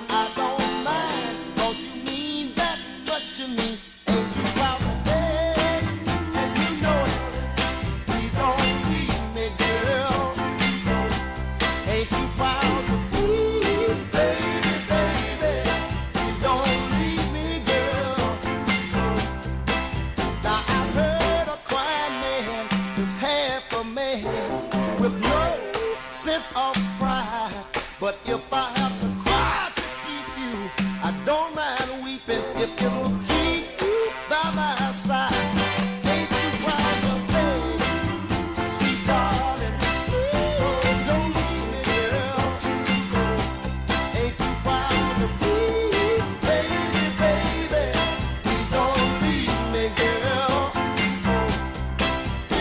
I don't mind, 'cause you mean that much to me. Ain't you proud today? And you know it. Please don't leave me, girl. Ain't you proud to be, baby, baby? Please don't leave me, girl. Now I've heard a crying man is half a man with no sense of pride. But if I have to cry to keep you, I don't mind weeping if it'll keep you by my side. Ain't you proud of me, sweet darling? Oh, don't leave me, girl. Ain't you proud of me, baby, baby? Please don't leave me, girl.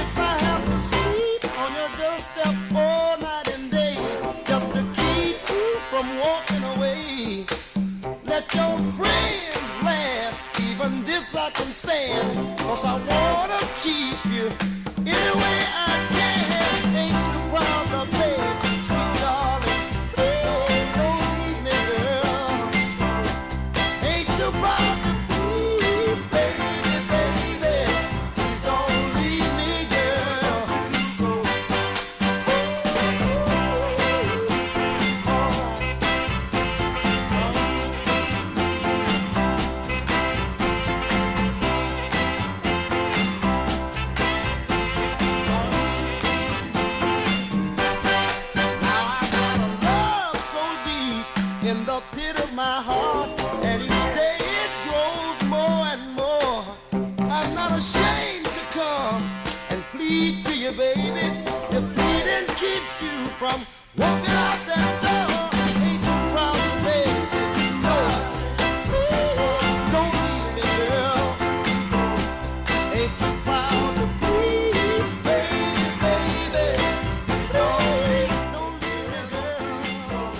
If I have to sleep on your doorstep all night and day, just to keep you from walking away, let your friends laugh, even this I can stand, 'cause I wanna keep you any way I can. Ain't you proud of me, sweet darling? Please don't leave me, girl. Ain't you proud of me, baby, baby? Please don't leave me, girl. Now I got a love so deep in the pit of my heart, and each day it grows more and more. I'm not ashamed to come and plead to you, baby. If pleading keeps you from walking out that door, ain't you proud of me? No, please don't leave me, girl. Ain't you proud of me, baby, baby? Please don't leave me, girl.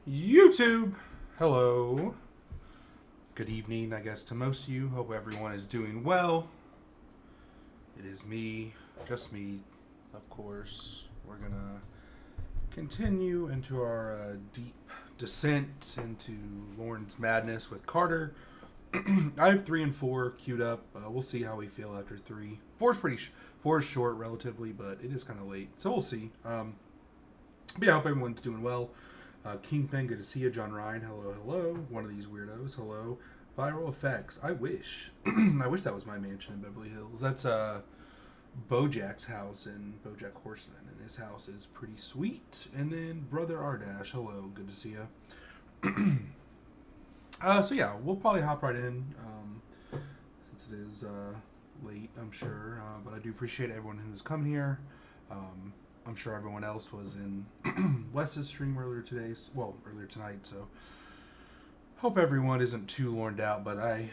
YouTube, hello. Good evening, I guess, to most of you. Hope everyone is doing well. It is me, just me, of course. We're gonna continue into our deep descent into Lorne's madness with Carter. I have 3 and 4 queued up. We'll see how we feel after 3. 4 is short relatively, but it is kind of late, so we'll see. But yeah, I hope everyone's doing well. Kingpin, good to see you. John Ryan, hello, hello. One of these weirdos, hello. Viral Effects, I wish. I wish that was my mansion in Beverly Hills. That's Bojack's house in Bojack Horseman, and his house is pretty sweet. And then Brother Ardash, hello, good to see you. So yeah, we'll probably hop right in, since it is late, I'm sure. But I do appreciate everyone who's come here. I'm sure everyone else was in Wes's stream earlier tonight, so hope everyone isn't too lorned out, but I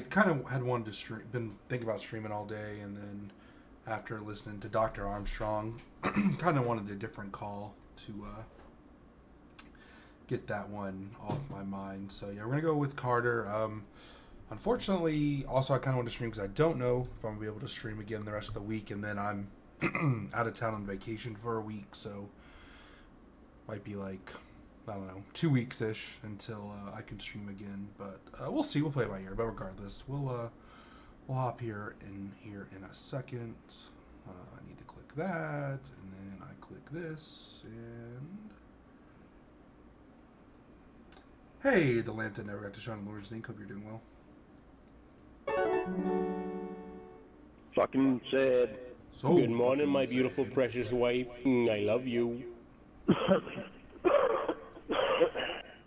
kind of had wanted to stream, been thinking about streaming all day, and then after listening to Dr. Armstrong, kind of wanted a different call to get that one off my mind. So yeah, we're going to go with Carter. Unfortunately, also I kind of want to stream because I don't know if I'm going to be able to stream again the rest of the week, and then I'm out of town on vacation for a week, so might be like, I don't know, 2 weeks-ish until I can stream again, but we'll see. We'll play it by ear, but regardless, we'll hop here in a second. I need to click that, and then I click this, and hey, the lamp that never got to shine in Lord's Ink. Hope you're doing well. Fucking said. So good morning, my beautiful, precious wife. I love you.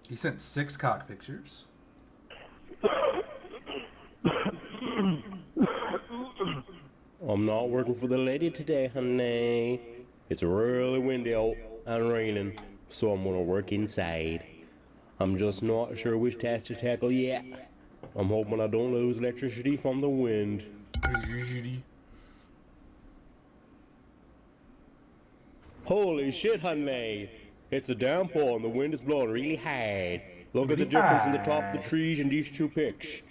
He sent 6 cock pictures. I'm not working for the lady today, honey. It's really windy out and raining, so I'm gonna work inside. I'm just not sure which task to tackle yet. I'm hoping I don't lose electricity from the wind. Holy shit, honey. It's a downpour and the wind is blowing really hard. Look at the difference in the top of the trees in these 2 pics.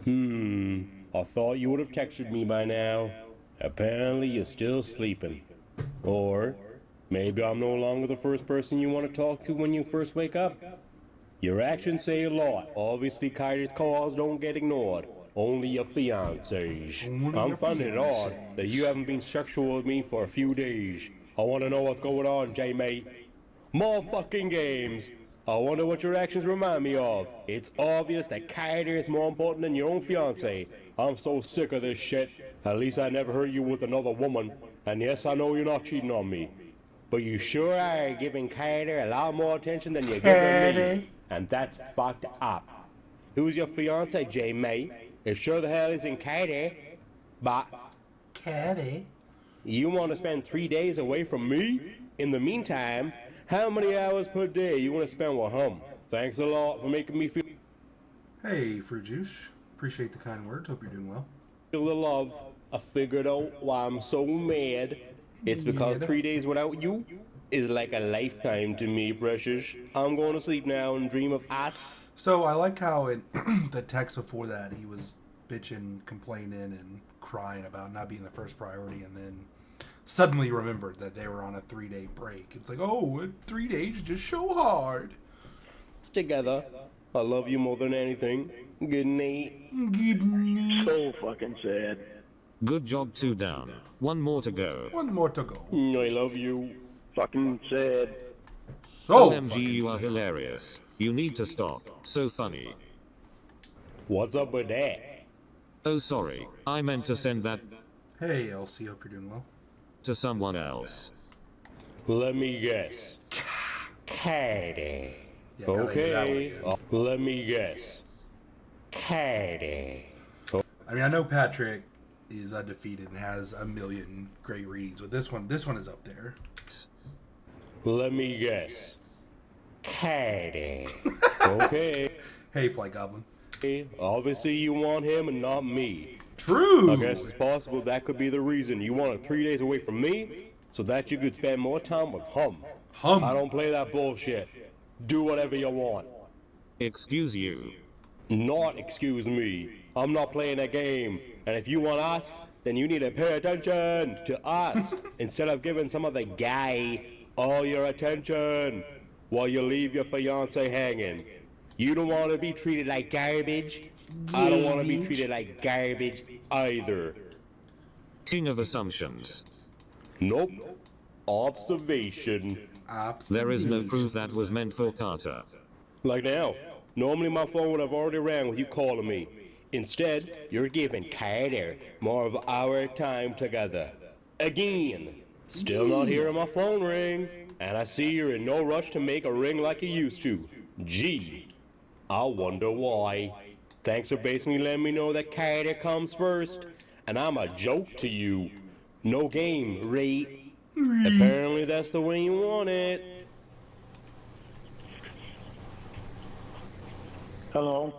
I thought you would have texted me by now. Apparently you're still sleeping. Or maybe I'm no longer the first person you want to talk to when you first wake up. Your actions say a lot. Obviously Kyrie's calls don't get ignored. Only your fiancés. Only I'm your finding it odd fiancés. that you haven't been sexual with me for a few days. I want to know what's going on, J-mate. More fucking games. I wonder what your actions remind me of. It's obvious that Kyrie is more important than your own fiancé. I'm so sick of this shit. At least I never heard you with another woman. And yes, I know you're not cheating on me. But you sure are giving Kyrie a lot more attention than you're giving me. And that's fucked up. Who's your fiancé, J-mate? It sure the hell isn't Kyrie. But Caddy. you want to spend 3 days away from me? In the meantime, how many hours per day you want to spend with him? Thanks a lot for making me feel Hey, Fruit Juice. Appreciate the kind words. Hope you're doing well. the love. I figured out why I'm so mad. It's because Mad? 3 days without you is like a lifetime to me, precious. I'm going to sleep now and dream of us. So I like how in the text before that he was bitching, complaining, and crying about not being the first priority, and then suddenly remembered that they were on a 3-day break. It's like, oh, 3 days is just so hard. Together. I love you more than anything. Good night. Good night. So fucking sad. Good job, 2 down. 1 more to go. One more to go. I love you. Fucking sad. So OMG, fucking you are sad. hilarious. You need to stop. So funny. What's up with that? Oh, sorry. I meant to send that Hey, Elsie. Hope you're doing well. to someone else. Let me guess. Katie. Yeah, gotta hear that one Okay. again. Let me guess. Katie. I mean, I know Patrick is undefeated and has a million great readings, but this one is up there. Let me guess. Katie. Okay. Hey, Flight Goblin. Obviously you want him and not me. True. I guess it's possible that could be the reason you wanted 3 days away from me so that you could spend more time with him. Hum. I don't play that bullshit. Do whatever you want. Excuse you. Not excuse me. I'm not playing that game. And if you want us, then you need to pay attention to us instead of giving some other guy all your attention while you leave your fiance hanging. You don't want to be treated like garbage. I don't want to be Garbage. treated like garbage either. King of assumptions. Nope. Observation. There is no proof that was meant for Carter. Like now. Normally my phone would have already rang with you calling me. Instead, you're giving Carter more of our time together. Again. Still not hearing my phone ring. And I see you're in no rush to make a ring like you used to. Gee. I wonder why. Thanks for basically letting me know that Carter comes first. And I'm a joke to you. No game, right? Apparently that's the way you want it. Hello.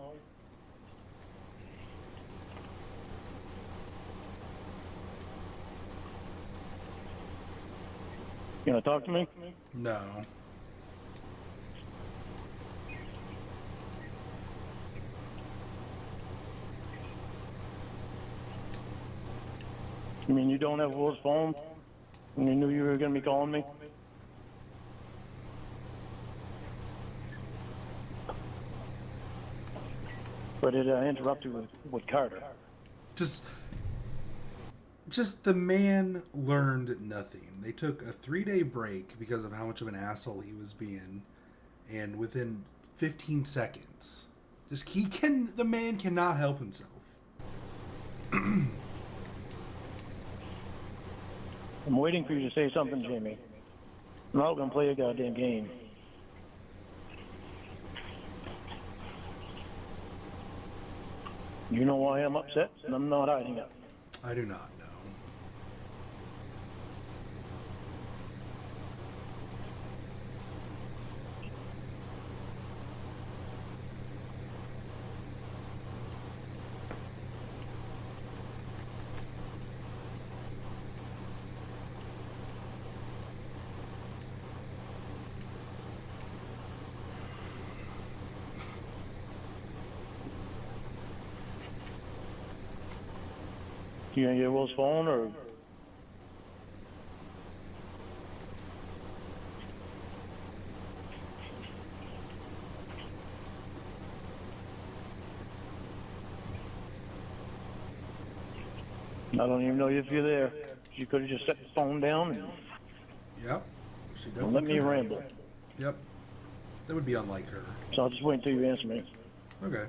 You wanna talk to me? No. You mean you don't have Will's phone? And you knew you were gonna be calling me? But it interrupted with Carter. Just the man learned nothing. They took a 3-day break because of how much of an asshole he was being, and within 15 seconds, the man cannot help himself. I'm waiting for you to say something, Jamie. I'm not gonna play a goddamn game. You know why I'm upset, and I'm not hiding it. I do not know. You gonna get Will's phone or? I don't even know if you're there. You could have just set the phone down and Yep. She let definitely me could have. ramble. Yep. That would be unlike her. So I'll just wait until you answer me. Okay.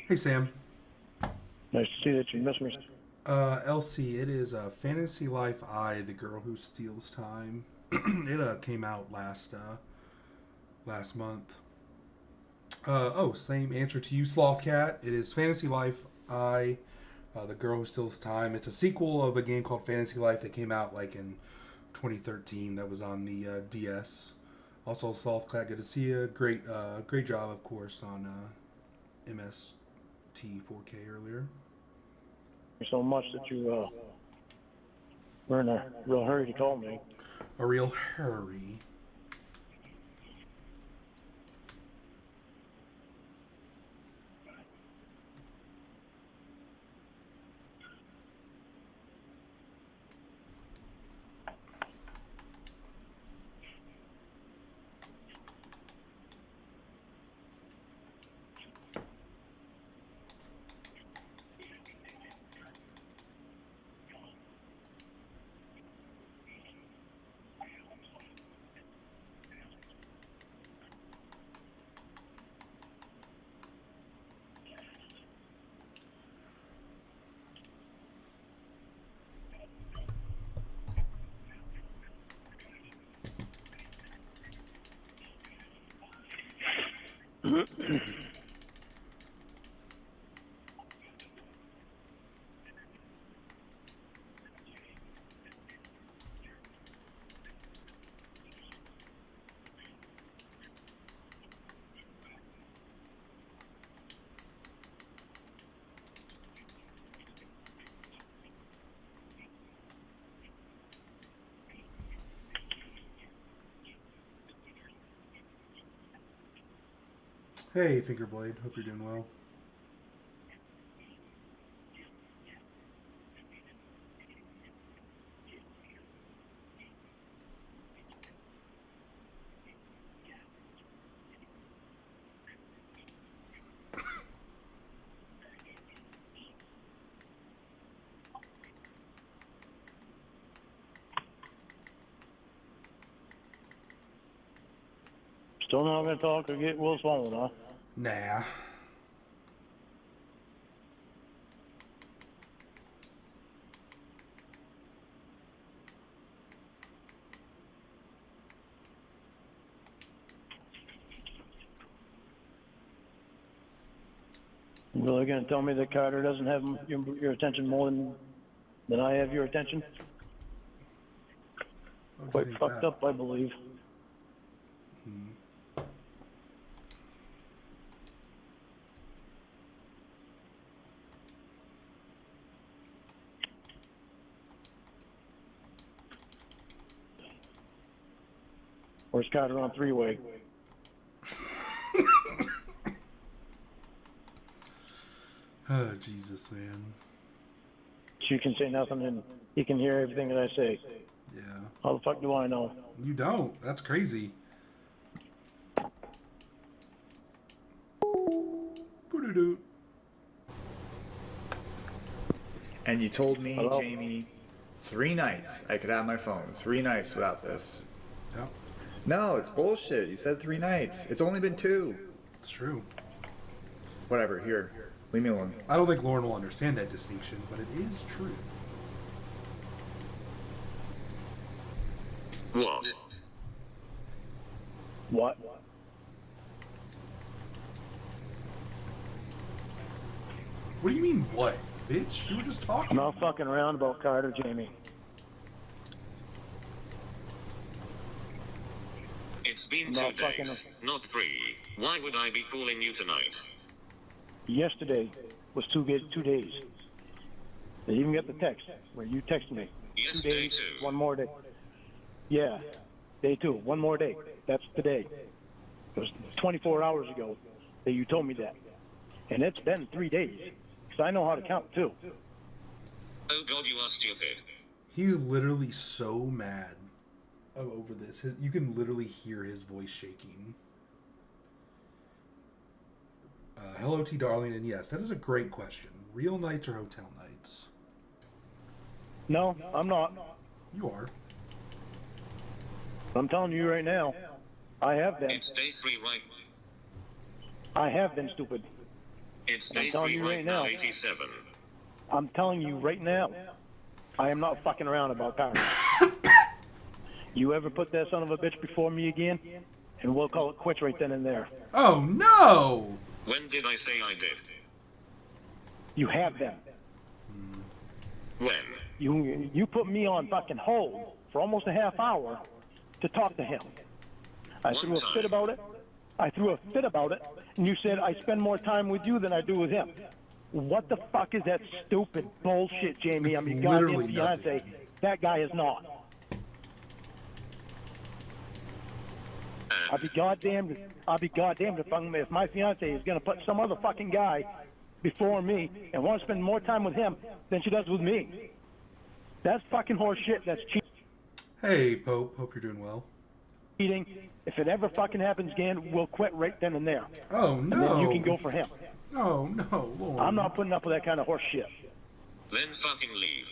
Hey, Sam. Nice to see that you missed me. LC, it is Fantasy Life I, The Girl Who Steals Time. It came out last month. Same answer to you, Slothcat. It is Fantasy Life I, The Girl Who Steals Time. It's a sequel of a game called Fantasy Life that came out like in 2013 that was on the DS. Also, Slothcat, good to see you. Great job, of course, on MST 4K earlier. So much that you were in a real hurry to call me. A real hurry. Hey, Fingerblade. Hope you're doing well. Still not gonna talk or get Will's phone, huh? Nah. You really gonna tell me that Carter doesn't have your attention more than I have your attention? What do you Quite think fucked that? up, I believe. Where's Carter on three-way? Oh, Jesus, man. She can say nothing and he can hear everything that I say. Yeah. How the fuck do I know? You don't. That's crazy. Boo-doo-doo. And you told me, Hello? Jamie, 3 nights I could have my phone. 3 nights without this. Yep. No, it's bullshit. You said 3 nights. It's only been 2. It's true. Whatever, here. Leave me alone. I don't think Lorne will understand that distinction, but it is true. What? What? What do you mean, what? Bitch, you were just talking. I'm not fucking around about Carter, Jamie. It's been I'm 2 not fucking- days, not 3. Why would I be calling you tonight? Yesterday was 2 days. They even got the text where you texted me. 2 Yesterday days, too. 1 more day. Yeah, day 2, 1 more day. That's today. It was 24 hours ago that you told me that. And it's been 3 days. Because I know how to count too. Oh god, you are stupid. He's literally so mad over this. You can literally hear his voice shaking. Hello, T. Darling, and yes, that is a great question. Real nights or hotel nights? No, I'm not. You are. I'm telling you right now, I have been. It's day 3 right. I have been stupid. It's I'm day telling 3 you right right now, now. 87. I'm telling you right now, I am not fucking around about Carter. You ever put that son of a bitch before me again, and we'll call it quits right then and there. Oh, no! When did I say I did? You have been. When? You put me on fucking hold for almost a half hour to talk to him. I threw a fit about it. And you said I spend more time with you than I do with him. What the fuck is that stupid bullshit, Jamie? I'm your goddamn literally fiance. nothing. That guy is not. I'll be goddamned if my fiance is gonna put some other fucking guy before me and want to spend more time with him than she does with me. That's fucking horse shit. That's Hey, Pope. Hope you're doing well. cheating. If it ever fucking happens again, we'll quit right then and there. Oh, And no. then you can go for him. Oh, no, Lord. I'm not putting up with that kind of horse shit. Then fucking leave.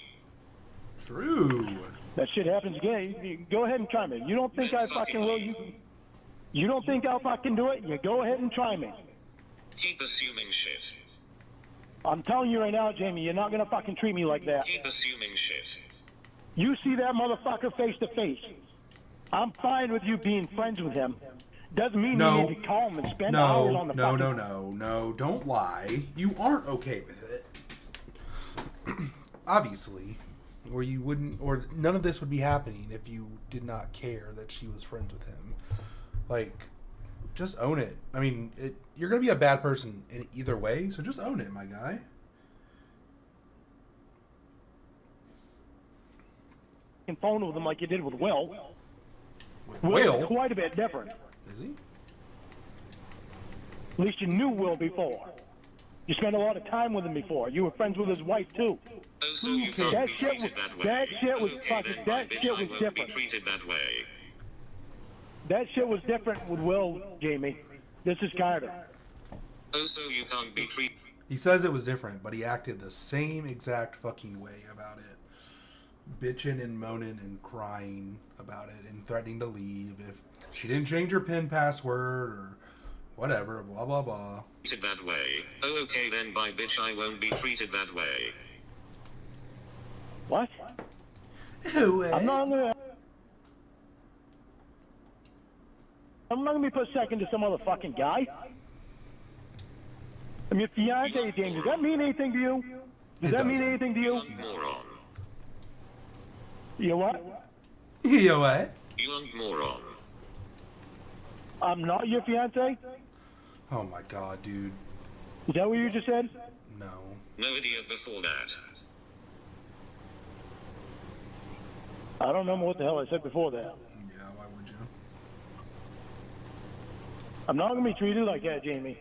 True. That shit happens again. You go ahead and try me. You don't think I fucking will? You don't think I'll fucking do it? You go ahead and try me. Keep assuming shit. I'm telling you right now, Jamie, you're not gonna fucking treat me like that. Keep assuming shit. You see that motherfucker face to face. I'm fine with you being friends with him. Doesn't mean No. you need to call him and spend hours on the fucking... No, don't lie. You aren't okay with it. Obviously. Or you wouldn't, or none of this would be happening if you did not care that she was friends with him. Like, just own it. I mean, you're going to be a bad person in either way, so just own it, my guy. phone with him like you did with Will. With Will's Will? quite a bit different. Is he? At least you knew Will before. You spent a lot of time with him before. You were friends with his wife too. Oh, so you Okay. can't That be shit treated was- that way. that shit was Okay, fucking- then, that my bitch, shit I was won't different. be treated that way. That shit was different with Will, Jamie. This is Carter. Oh, so you can't be treated. He says it was different, but he acted the same exact fucking way about it. Bitching and moaning and crying about it and threatening to leave if she didn't change her PIN password or whatever, blah, blah, blah. Treated that way. Oh, okay then, by bitch, I won't be treated that way. What? I'm not gonna be put second to some other fucking guy. I'm your fiance, James. Does that mean anything to you? Does It that mean doesn't. anything to you? Moron. You what? You know what? You are moron. I'm not your fiance? Oh my god, dude. Is that what you just said? No. No idiot before that. I don't remember what the hell I said before that. Yeah, why would you? I'm not gonna be treated like that, Jamie.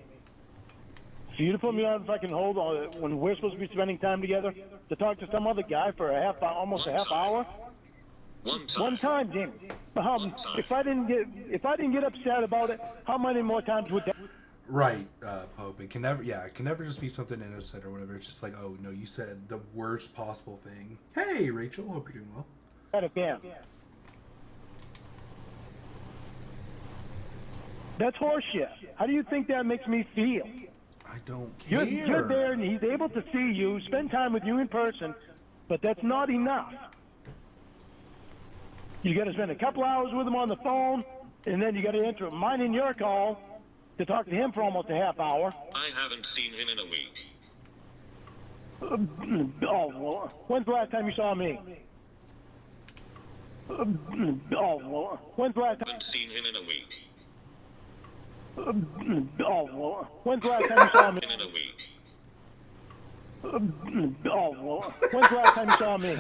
For you to put me on fucking hold on when we're supposed to be spending time together to talk to some other guy for almost a half hour. One time. One time, Jamie. If I didn't get upset about it, how many more times would that? Right, Pope. It can never just be something innocent or whatever. It's just like, oh no, you said the worst possible thing. Hey, Rachel, hope you're doing well. Have been. That's horseshit. How do you think that makes me feel? I don't care. You're there and he's able to see you, spend time with you in person, but that's not enough. You got to spend a couple hours with him on the phone, and then you got to enter mine in your call to talk to him for almost a half hour. I haven't seen him in a week. Oh, well, when's the last time you saw me? Oh, well, when's the last time? Haven't seen him in a week. Oh, well, when's the last time you saw me? In a week. Oh, well, when's the last time you saw me?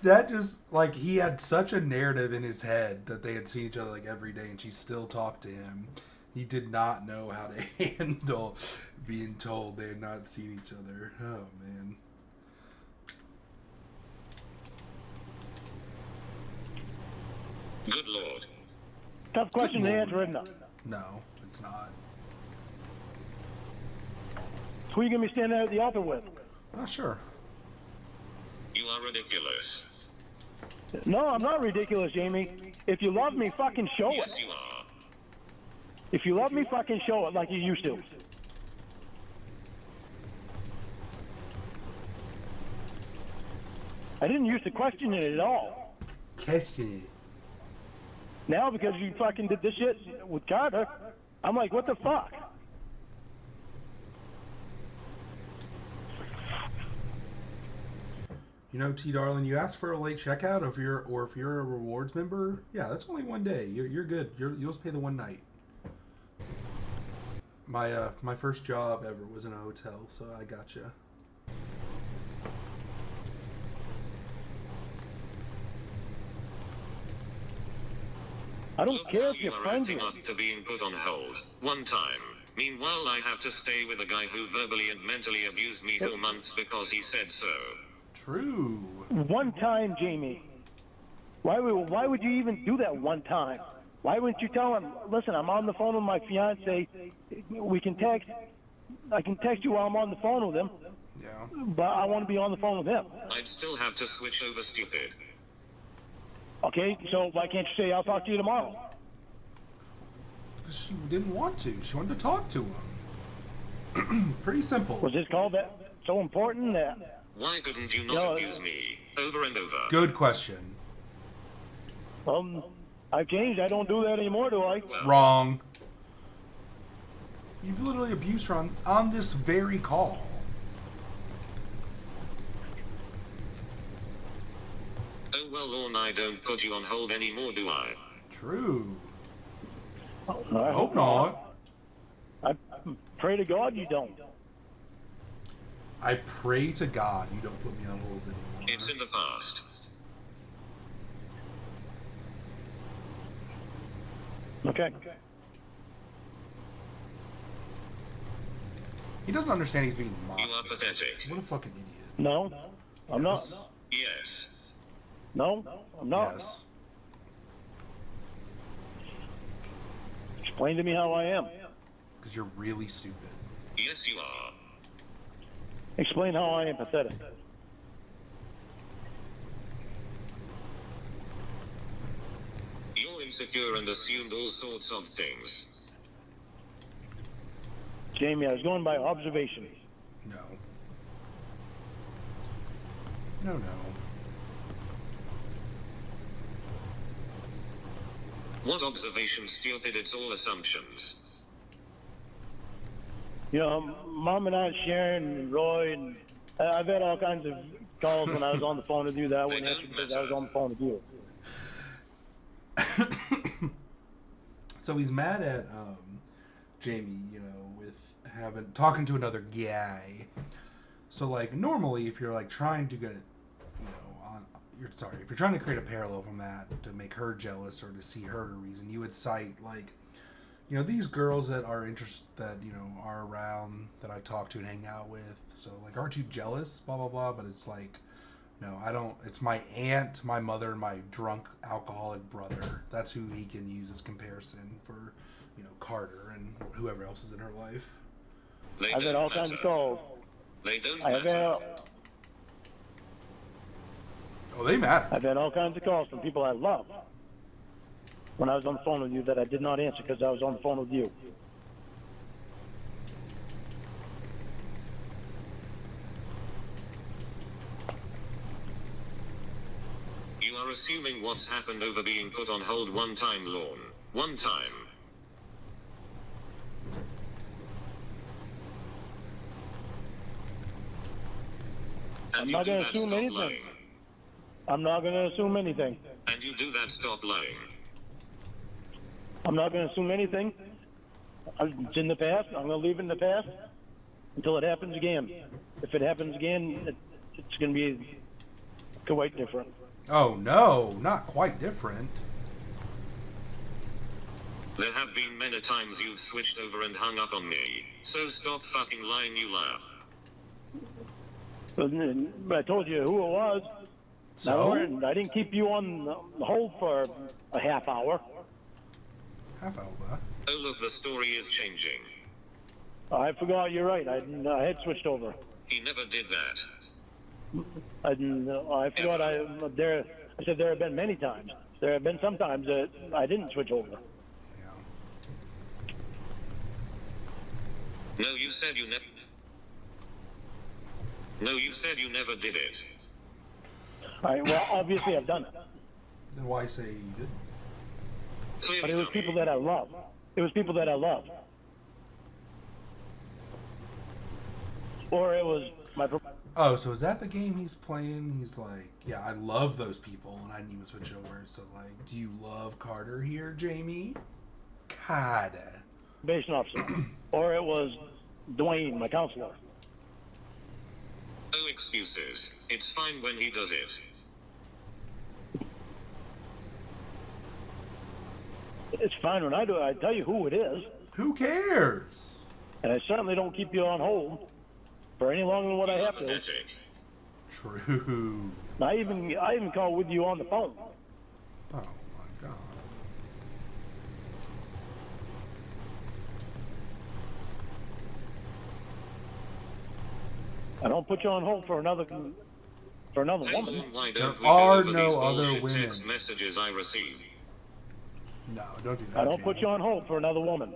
That just, like, he had such a narrative in his head that they had seen each other, like, every day, and she still talked to him. He did not know how to handle being told they had not seen each other. Oh, man. Good lord. Tough question to answer, isn't it? No, it's not. Who are you going to be standing there at the altar with? Not sure. You are ridiculous. No, I'm not ridiculous, Jamie. If you love me, fucking show it. Yes, you are. If you love me, fucking show it like you used to. I didn't used to question it at all. Question it. Now, because you fucking did this shit with Carter, I'm like, what the fuck? You know, T. Darling, you asked for a late checkout, if you're a rewards member, yeah, that's only one day. You're good. You'll just pay the one night. My first job ever was in a hotel, so I gotcha. I don't Look care how if you you're are friends acting with up to being put on hold. One time. Meanwhile, I have to stay with a guy who verbally and mentally abused me for months because he said so. True. one time, Jamie. Why would you even do that one time? Why wouldn't you tell him, listen, I'm on the phone with my fiance. We can text. I can text you while I'm on the phone with him. Yeah. But I want to be on the phone with him. I'd still have to switch over, stupid. Okay, so why can't you say I'll talk to you tomorrow? She didn't want to. She wanted to talk to him. Pretty simple. Was this call that so important that? Why couldn't you not No, abuse me? Over and over. Good question. I've changed. I don't do that anymore, do I? Wrong. You've literally abused her on this very call. Oh well, Lorne, I don't put you on hold anymore, do I? True. I Hope not. I pray to God you don't. I pray to God you don't put me on hold anymore. It's in the past. Okay. He doesn't understand he's being mocked. You are pathetic. What a fucking idiot. No, I'm Yes. not. Yes. No, I'm not. Yes. Explain to me how I am. Because you're really stupid. Yes, you are. Explain how I am pathetic. You're insecure and assumed all sorts of things. Jamie, I was going by observation. No. No. What observation, stupid? It's all assumptions. You know, Mom and I, Sharon and Roy, and I've had all kinds of calls when I was on the phone with you that I wouldn't answer because I was on the phone with you. So he's mad at Jamie, you know, with talking to another guy. So like normally, if you're like trying to get, you know, if you're trying to create a parallel from that to make her jealous or to see her a reason, you would cite like, you know, these girls that are are around that I talk to and hang out with. So like, aren't you jealous? Blah blah blah. But it's like, no, I don't. It's my aunt, my mother, and my drunk alcoholic brother. That's who he can use as comparison for, you know, Carter and whoever else is in her life. They I've had don't all kinds of matter. calls. They don't I have matter. Oh, they matter. I've had all kinds of calls from people I love when I was on the phone with you that I did not answer because I was on the phone with you. You are assuming what's happened over being put on hold one time, Lorne. One time. I'm you not do going to that, assume stop anything. lying. I'm not going to assume anything. And you do that, stop lying. I'm not going to assume anything. It's in the past. I'm going to leave it in the past until it happens again. If it happens again, it's going to be quite different. Oh no, not quite different. There have been many times you've switched over and hung up on me. So stop fucking lying, you liar. But I told you who it was. So? I didn't keep you on the hold for a half hour. Half hour. Oh look, the story is changing. I forgot. You're right. I had switched over. He never did that. I forgot. I said there have been many times. There have been some times that I didn't switch over. Yeah. No, you said you never. No, you said you never did it. All right. Well, obviously I've done it, Then why say you didn't? Clearly, but it was dummy. people that I love. It was people that I love. Or it was my. Oh, so is that the game he's playing? He's like, yeah, I love those people, and I didn't even switch over. So, like, do you love Carter here, Jamie? Kinda. Probation officer. Or it was Dwayne, my counselor. No excuses. It's fine when he does it. It's fine when I do it. I tell you who it is, Who cares? and I certainly don't keep you on hold for any longer than what I You are have to. pathetic. True. I even call with you on the phone. Oh my god. I don't put you on hold for another Hey, woman. Lorne, why don't There we go are over no these other bullshit women. text messages I receive? No, don't do that. I don't put Jamie. you on hold for another woman.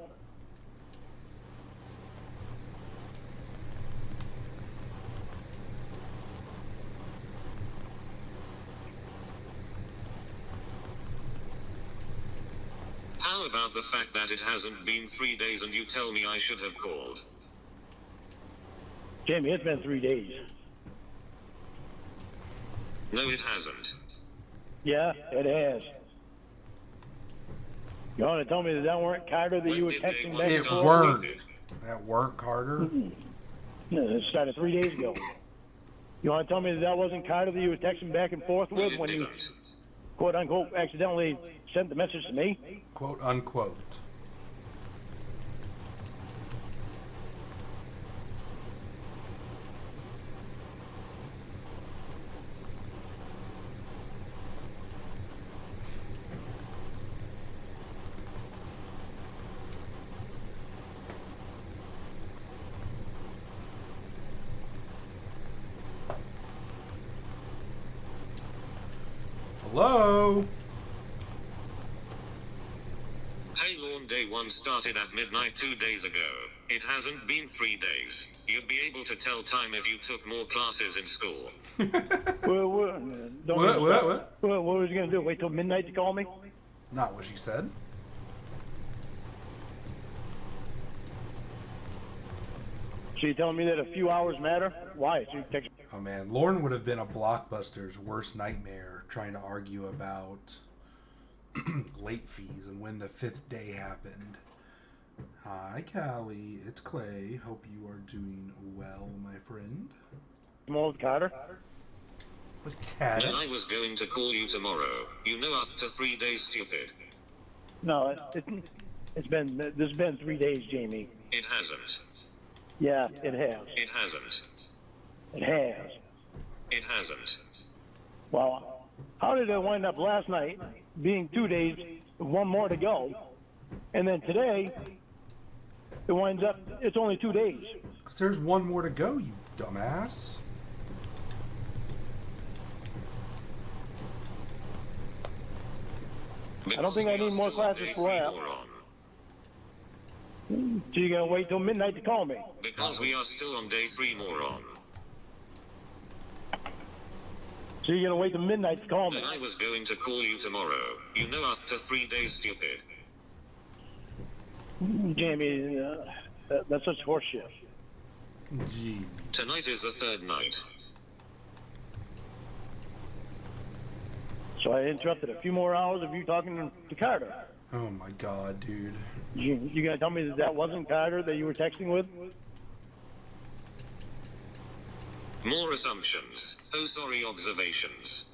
How about the fact that it hasn't been 3 days and you tell me I should have called? Jamie, it's been 3 days. No, it hasn't. Yeah, it has. You want to tell me that weren't Carter that When you were did day texting one back and It start, forth? weren't. stupid? That weren't Carter. No, it started 3 days ago. You want to tell me that wasn't Carter that you were texting back and forth No, with it when you, didn't. quote unquote, accidentally sent the message to me? Quote unquote. Hello? Hey, Lorne, day one started at midnight 2 days ago. It hasn't been 3 days. You'd be able to tell time if you took more classes in school. What? What was he going to do? Wait till midnight to call me? Not what she said. So you telling me that a few hours matter? Why? So you text. Oh man, Lorne would have been a Blockbuster's worst nightmare trying to argue about late fees and when the 5th day happened. Hi, Callie. It's Klay. Hope you are doing well, my friend. Old Carter? With Cat. No, I was going to call you tomorrow. You know, after 3 days, stupid. No, there's been 3 days, Jamie. It hasn't. Yeah, it has. It hasn't. It has. It hasn't. Well, how did it wind up last night being 2 days, one more to go, and then today it winds up it's only 2 days? Because there's one more to go, you dumbass. I don't think I need more classes for that. So you're gonna wait till midnight to call me? Because we are still on day 3, moron. So you're gonna wait till midnight to call me? No, I was going to call you tomorrow. You know, after 3 days, stupid. Jamie, that's such horseshit. Gee. Tonight is the 3rd night. So I interrupted a few more hours of you talking to Carter. Oh my god, dude. You gonna tell me that that wasn't Carter that you were texting with? More assumptions. Oh, sorry, observations.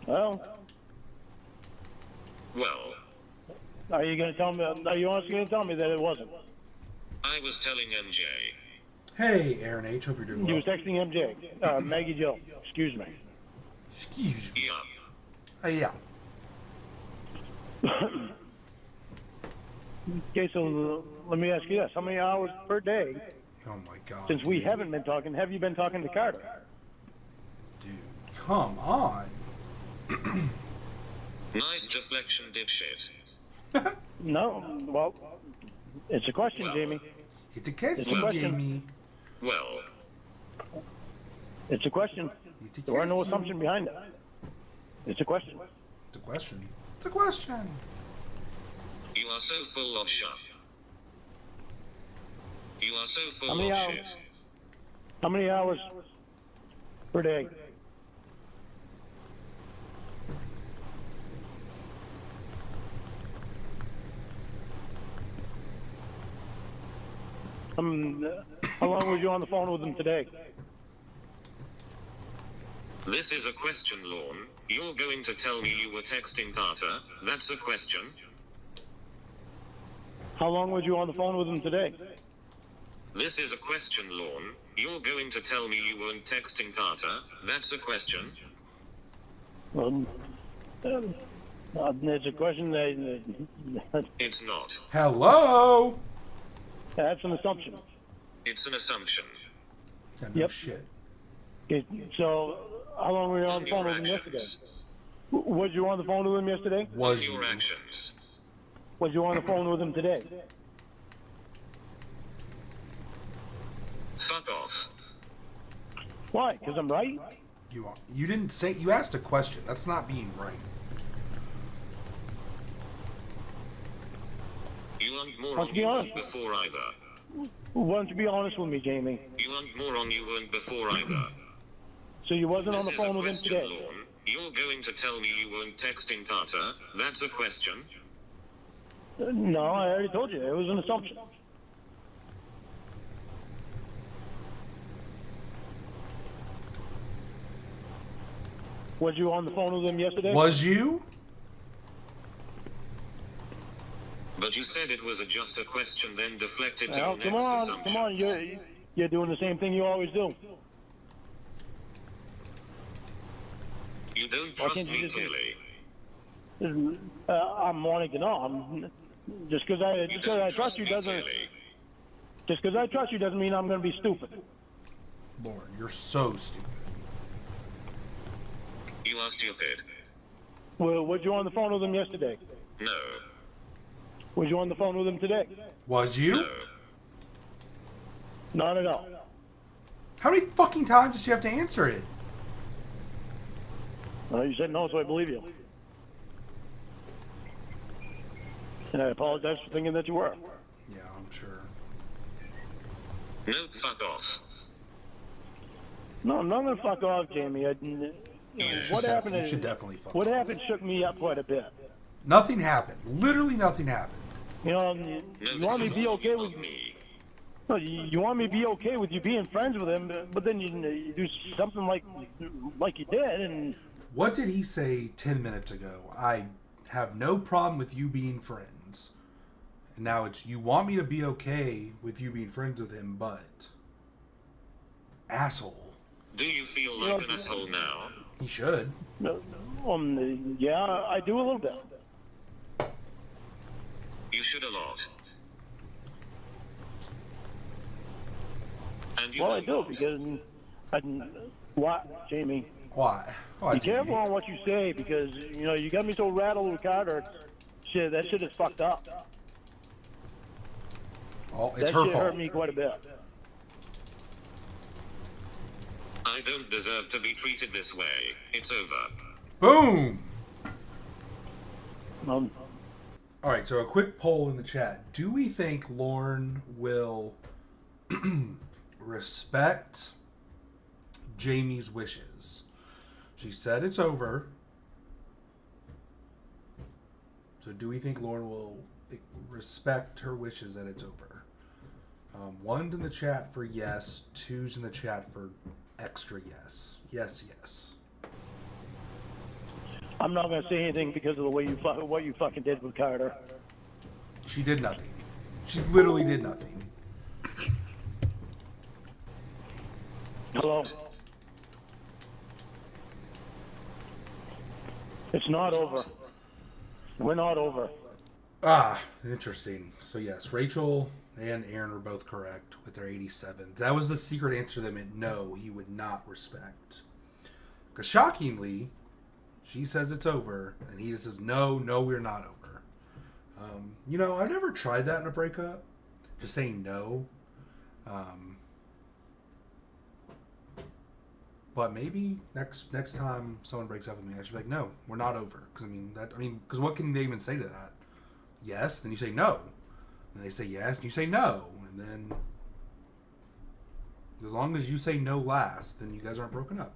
Well, Well, are you gonna tell me? Are you honestly gonna tell me that it wasn't? I was telling MJ. Hey, Aaron H. Hope you're doing You well. was texting MJ, Maggie Joe. Excuse me. Excuse me. Yeah. Yeah. Okay, so let me ask you this: how many hours per day, Oh my god. since we dude. haven't been talking, have you been talking to Carter? Dude, come on. Nice deflection, dipshit. No. Well, it's a question, Jamie. It's a question, It's a question. Jamie. Well, It's a question. It's a There are no question. assumption behind it. It's a question. It's a question. It's a question. you are so full of shit. You are so How full many of hours? shit. How many hours per day? How long were you on the phone with him today? This is a question, Lorne. You're going to tell me you were texting Carter? That's a question? How long were you on the phone with him today? This is a question, Lorne. You're going to tell me you weren't texting Carter? That's a question? It's a question that It's not. Hello. that's an assumption. It's an assumption. Yeah, no Yep. shit. Okay, so how long were you on On the phone your with him yesterday? actions. Was you on the phone with him yesterday? Was Your you? actions. Was you on the phone with him today? Fuck off. Why? Because I'm right? You are. You didn't say. You asked a question. That's not being right. You weren't more Let's on be you honest. weren't before either. Why don't you be honest with me, Jamie? You weren't more on you weren't before either. So you wasn't on This the is a phone with him question, today? Lorne. You're going to tell me you weren't texting Carter? That's a question? No, I already told you. It was an assumption. Was you on the phone with him yesterday? Was you? But you said it was just a question, then deflected to Well, your come next on, assumption. come on. You're doing the same thing you always do. You don't Why trust can't you me just- clearly. I'm wanting to know. Just because I Don't trust you me doesn't. clearly. Just because I trust you doesn't mean I'm going to be stupid. Lord, you're so stupid. You are stupid. Well, was you on the phone with him yesterday? No. Was you on the phone with him today? Was you? No. Not at all. How many fucking times does she have to answer it? You said no, so I believe you. And I apologize for thinking that you were. Yeah, I'm sure. No, fuck off. No, I'm not going to fuck off, Jamie. What happened? You should definitely fuck What off. happened shook me up quite a bit. Nothing happened. Literally nothing happened. You know, No, you want me this to be is okay not with me. no, you want me to be okay with you being friends with him, but then you do something like you did, and What did he say 10 minutes ago? I have no problem with you being friends. And now it's you want me to be okay with you being friends with him, but asshole. Do you feel like an asshole now? He should. yeah, I do a little bit. You should a lot. And you Well, know I do what? because what, Jamie? Why? Why, Be Jamie? careful on what you say because you got me so rattled with Carter. Shit, that shit is fucked up. Oh, it's That her shit fault. hurt me quite a bit. I don't deserve to be treated this way. It's over. Boom! Um, All right, so a quick poll in the chat. Do we think Lorne will respect Jamie's wishes? She said it's over. So do we think Lorne will respect her wishes that it's over? 1's in the chat for yes. 2's in the chat for extra yes. Yes. I'm not gonna say anything because of the way what you fucking did with Carter. She did nothing. She literally did nothing. Hello. It's not over. We're not over. Ah, interesting. So yes, Rachel and Aaron were both correct with their 87. That was the secret answer that meant no, he would not respect. Because shockingly, she says it's over, and he just says, no, we're not over. I've never tried that in a breakup. Just saying no. But maybe next time someone breaks up with me, I should be like, no, we're not over. Because what can they even say to that? Yes, then you say no. And they say yes, and you say no. And then, as long as you say no last, then you guys aren't broken up.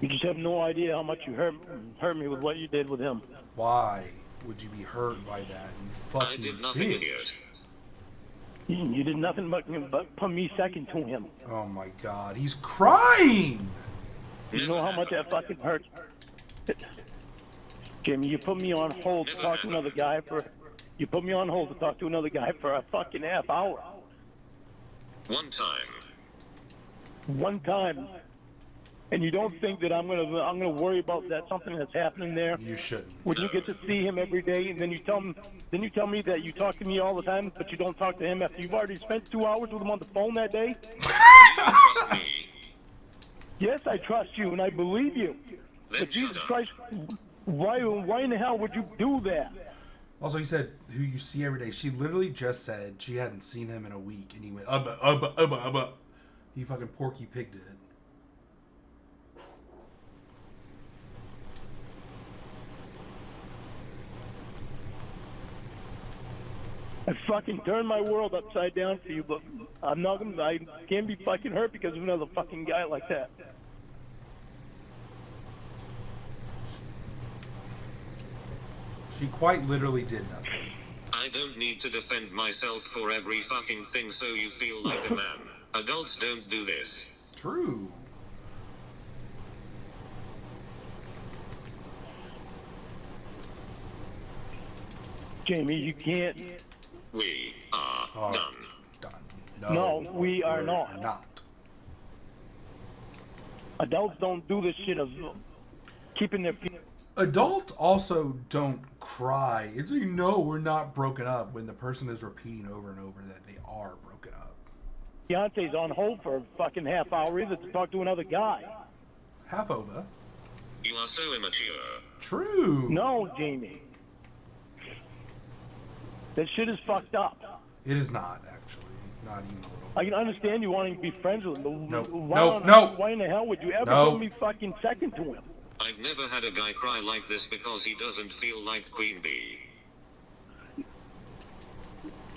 You just have no idea how much you hurt me with what you did with him. Why would you be hurt by that, you fucking I did nothing, bitch? idiot. You did nothing but put me second to him. Oh my god, he's crying! You know how much that fucking hurts? Jamie, you put me on hold to talk to another guy for... You put me on hold to talk to another guy for a fucking half hour. One time. One time. And you don't think that I'm gonna worry about that something that's happening there? You shouldn't. When you get to see him every day, and then you tell me that you talk to me all the time, but you don't talk to him after you've already spent 2 hours with him on the phone that day? Trust me. Yes, I trust you, and I believe you. Then But Jesus shut up. Christ, why in the hell would you do that? Also, he said, who you see every day. She literally just said she hadn't seen him in a week, and he went, He fucking Porky Pigged it. I fucking turned my world upside down for you, but I can't be fucking hurt because of another fucking guy like that. She quite literally did nothing. I don't need to defend myself for every fucking thing so you feel like a man. Adults don't do this. True. Jamie, you can't. We are done. Done. No, we are we're not. Adults don't do this shit of keeping their Adults also don't cry. It's like, no, we're not broken up when the person is repeating over and over that they are broken up. fiancés on hold for a fucking half hour either to talk to another guy. Half over. You are so immature. True. No, Jamie. That shit is fucked up. It is not, actually. Not even a little. I can understand you wanting to be friends with him, but No. why in the hell would you ever put me fucking second to him? I've never had a guy cry like this because he doesn't feel like Queen Bee.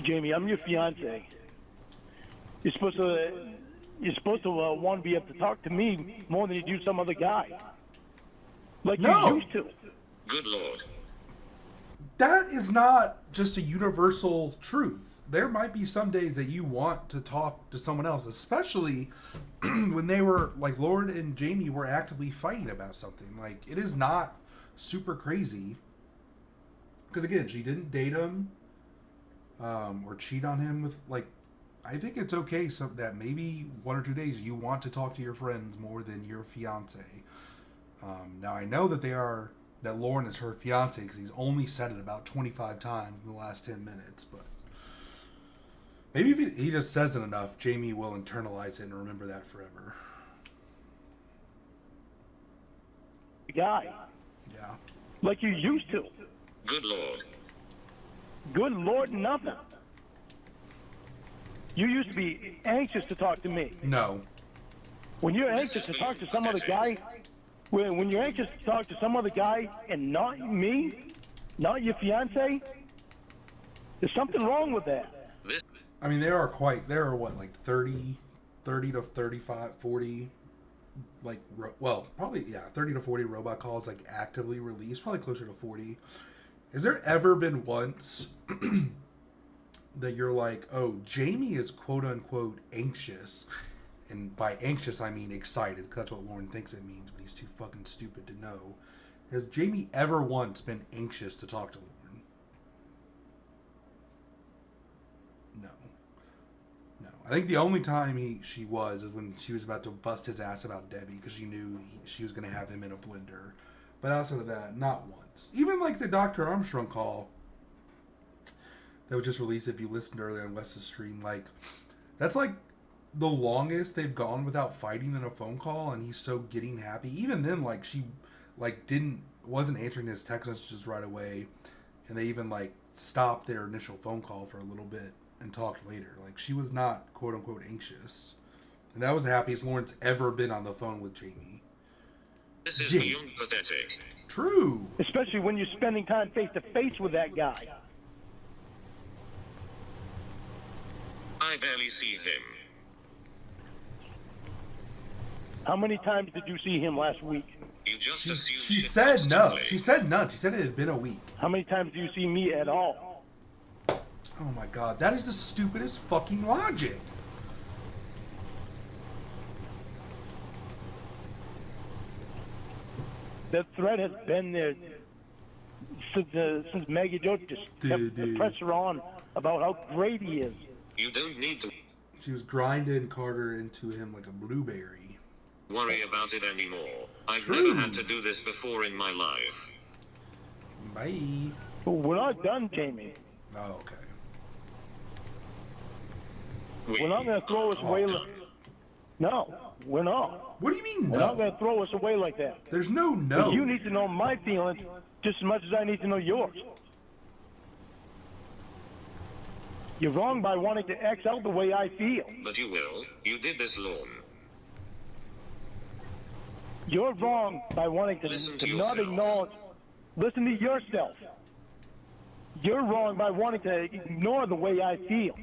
Jamie, I'm your fiance. You're supposed to want to be able to talk to me more than you do some other guy. Like you used to. Good Lord. That is not just a universal truth. There might be some days that you want to talk to someone else, especially when they were, like, Lorne and Jamie were actively fighting about something. Like, it is not super crazy. Because, again, she didn't date him or cheat on him with, like, I think it's okay that maybe 1 or 2 days you want to talk to your friends more than your fiance. Now, I know that Lorne is her fiance because he's only said it about 25 times in the last 10 minutes, but maybe if he just says it enough, Jamie will internalize it and remember that forever. Guy. Yeah. Like you used to. Good Lord. Good Lord, nothing. You used to be anxious to talk to me. No. When you're anxious to talk to some other guy, when you're anxious to talk to some other guy and not me, not your fiance, there's something wrong with that. I mean, there are what, like 30 to 35, 40 like, probably, yeah, 30 to 40 robot calls, like, actively released, probably closer to 40. Has there ever been once that you're like, oh, Jamie is quote-unquote anxious, and by anxious, I mean excited, because that's what Lorne thinks it means, but he's too fucking stupid to know. Has Jamie ever once been anxious to talk to Lorne? No. No. I think the only time she was is when she was about to bust his ass about Debbie, because she knew she was going to have him in a blender. But outside of that, not once. Even like the Dr. Armstrong call that was just released, if you listened earlier on Wes's stream, like, that's like the longest they've gone without fighting in a phone call, and he's so getting happy. Even then, like, she like wasn't answering his text messages right away, and they even like stopped their initial phone call for a little bit and talked later. Like, she was not quote unquote anxious, and that was the happiest Lawrence ever been on the phone with Jamie. This is beyond pathetic. True. Especially when you're spending time face to face with that guy. I barely see him. How many times did you see him last week? You just assumed She it said no. constantly. She said none. She said it had been a week. How many times do you see me at all? Oh my god, that is the stupidest fucking logic. That threat has been there since Maggie Jo just kept the pressure on about how great he is. You don't need to She was grinding Carter into him like a blueberry. worry about it anymore. I've True. never had to do this before in my life. Bye. But we're not done, Jamie. Oh, okay. We're not going to throw us away. No, we're not. What do you mean We're not going no? to throw us away like that. There's no no. You need to know my feelings just as much as I need to know yours. You're wrong by wanting to X out the way I feel. But you will. You did this, Lorne. You're wrong by wanting to Listen to not yourself. acknowledge. Listen to yourself. You're wrong by wanting to ignore the way I feel.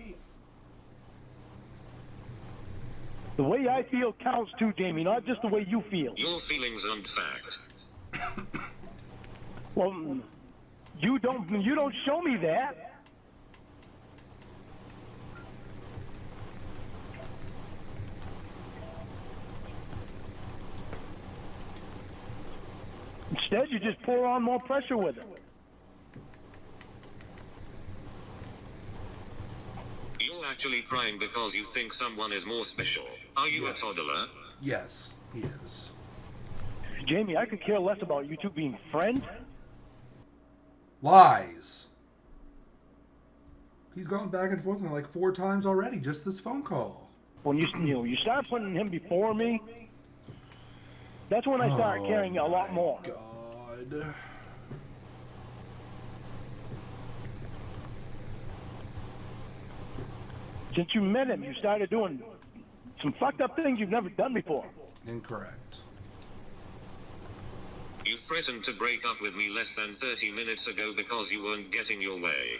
The way I feel counts too, Jamie, not just the way you feel. Your feelings aren't fact. Well, you don't show me that. Instead, you just pour on more pressure with it. You're actually crying because you think someone is more special. Are you Yes. a toddler? Yes, he is. Jamie, I could care less about you two being friends. Lies. He's gone back and forth on it like 4 times already, just this phone call. When you start putting him before me, that's when I start caring a lot more. God. Since you met him, you started doing some fucked up things you've never done before. Incorrect. You threatened to break up with me less than 30 minutes ago because you weren't getting your way.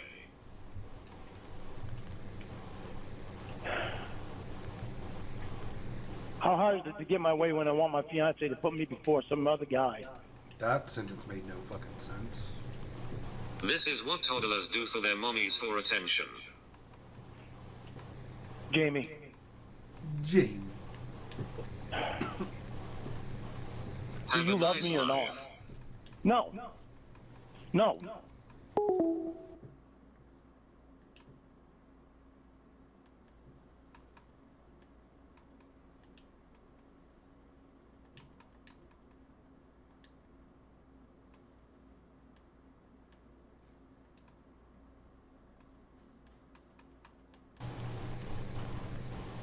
How hard is it to get my way when I want my fiance to put me before some other guy? That sentence made no fucking sense. This is what toddlers do for their mommies for attention. Jamie, Jamie. do Have you a love nice me or life. not? No.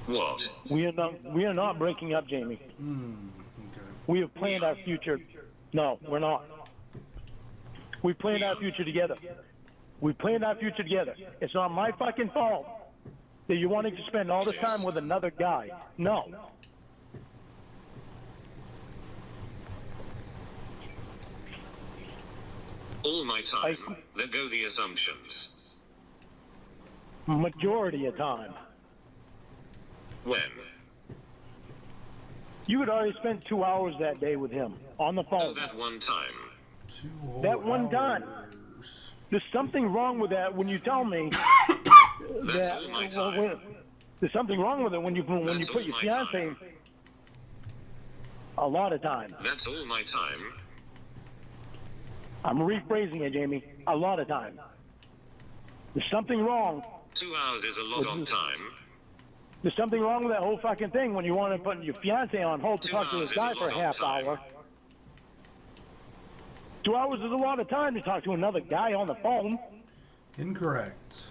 What? We are not breaking up, Jamie. Okay. We have planned our future. No, we're not. We planned our future together. We planned our future together. It's not my fucking fault that you're wanting to spend all this time with another guy. No. All my time. There go the assumptions. Majority of time. When? You had already spent 2 hours that day with him on the Oh, phone. that one time. 2 whole That one time. hours. There's something wrong with that when you tell me That's that. all my well, time. there's something wrong with it when you That's put all your my fiance. time. A lot of time. That's all my time. I'm rephrasing it, Jamie. A lot of time. There's something wrong. 2 hours is a lot of time. There's something wrong with that whole fucking thing when you want to put your fiance on hold to 2 talk to this hours is guy a for a lot of half time. hour. 2 hours is a lot of time to talk to another guy on the phone. Incorrect.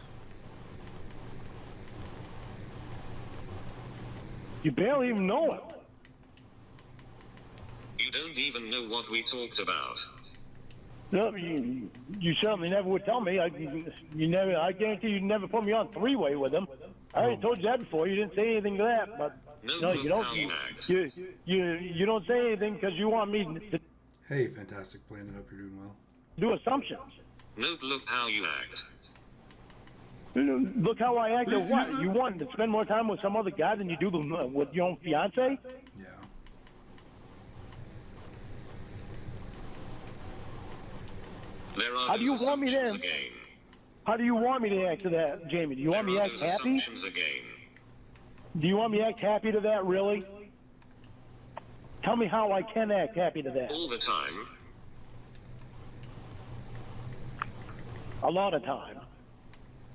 You barely even know it. You don't even know what we talked about. No, you certainly never would tell me. I guarantee you never put me on three-way with him. I already told you that before. You didn't say anything to that, but no, you don't. How you act. You don't say anything because you want me to Hey, Fantastic Planet, hope you're doing well. do assumptions. Note, look how you act. Look how I act. Or what? You want to spend more time with some other guy than you do with your own fiance? Yeah. There are How do you those want me to- assumptions again. How do you want me to act to that, Jamie? Do you want me to There are act those happy? assumptions again. Do you want me to act happy to that, really? Tell me how I can act happy to that. All the time. A lot of time.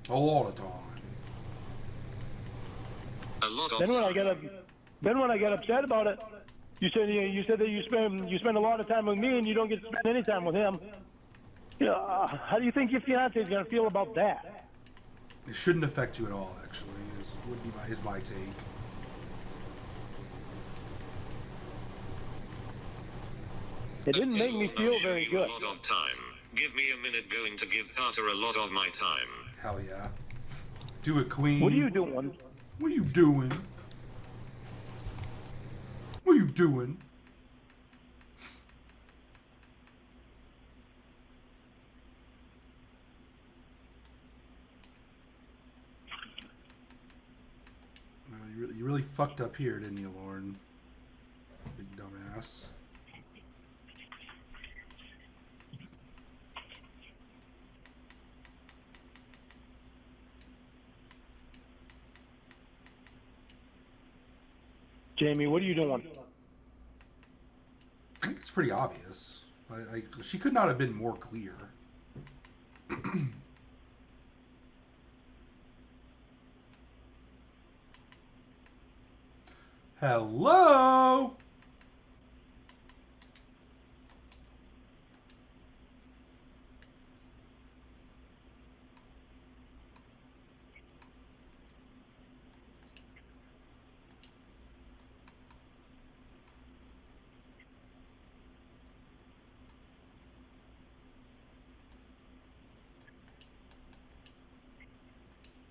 A lot of time. A lot of Then when time. I get upset about it, you said that you spend a lot of time with me and you don't get to spend any time with him. You know, how do you think your fiance is going to feel about that? It shouldn't affect you at all, actually, is my take. It didn't make me I'll feel show very you good. A lot of time. Give me a minute. Going to give Carter a lot of my time. Hell yeah. Do it, Queen. What are you doing? What are you doing? What are you doing? Well, you really fucked up here, didn't you, Lorne? Big dumbass. Jamie, what are you doing? I think it's pretty obvious. She could not have been more clear. Hello?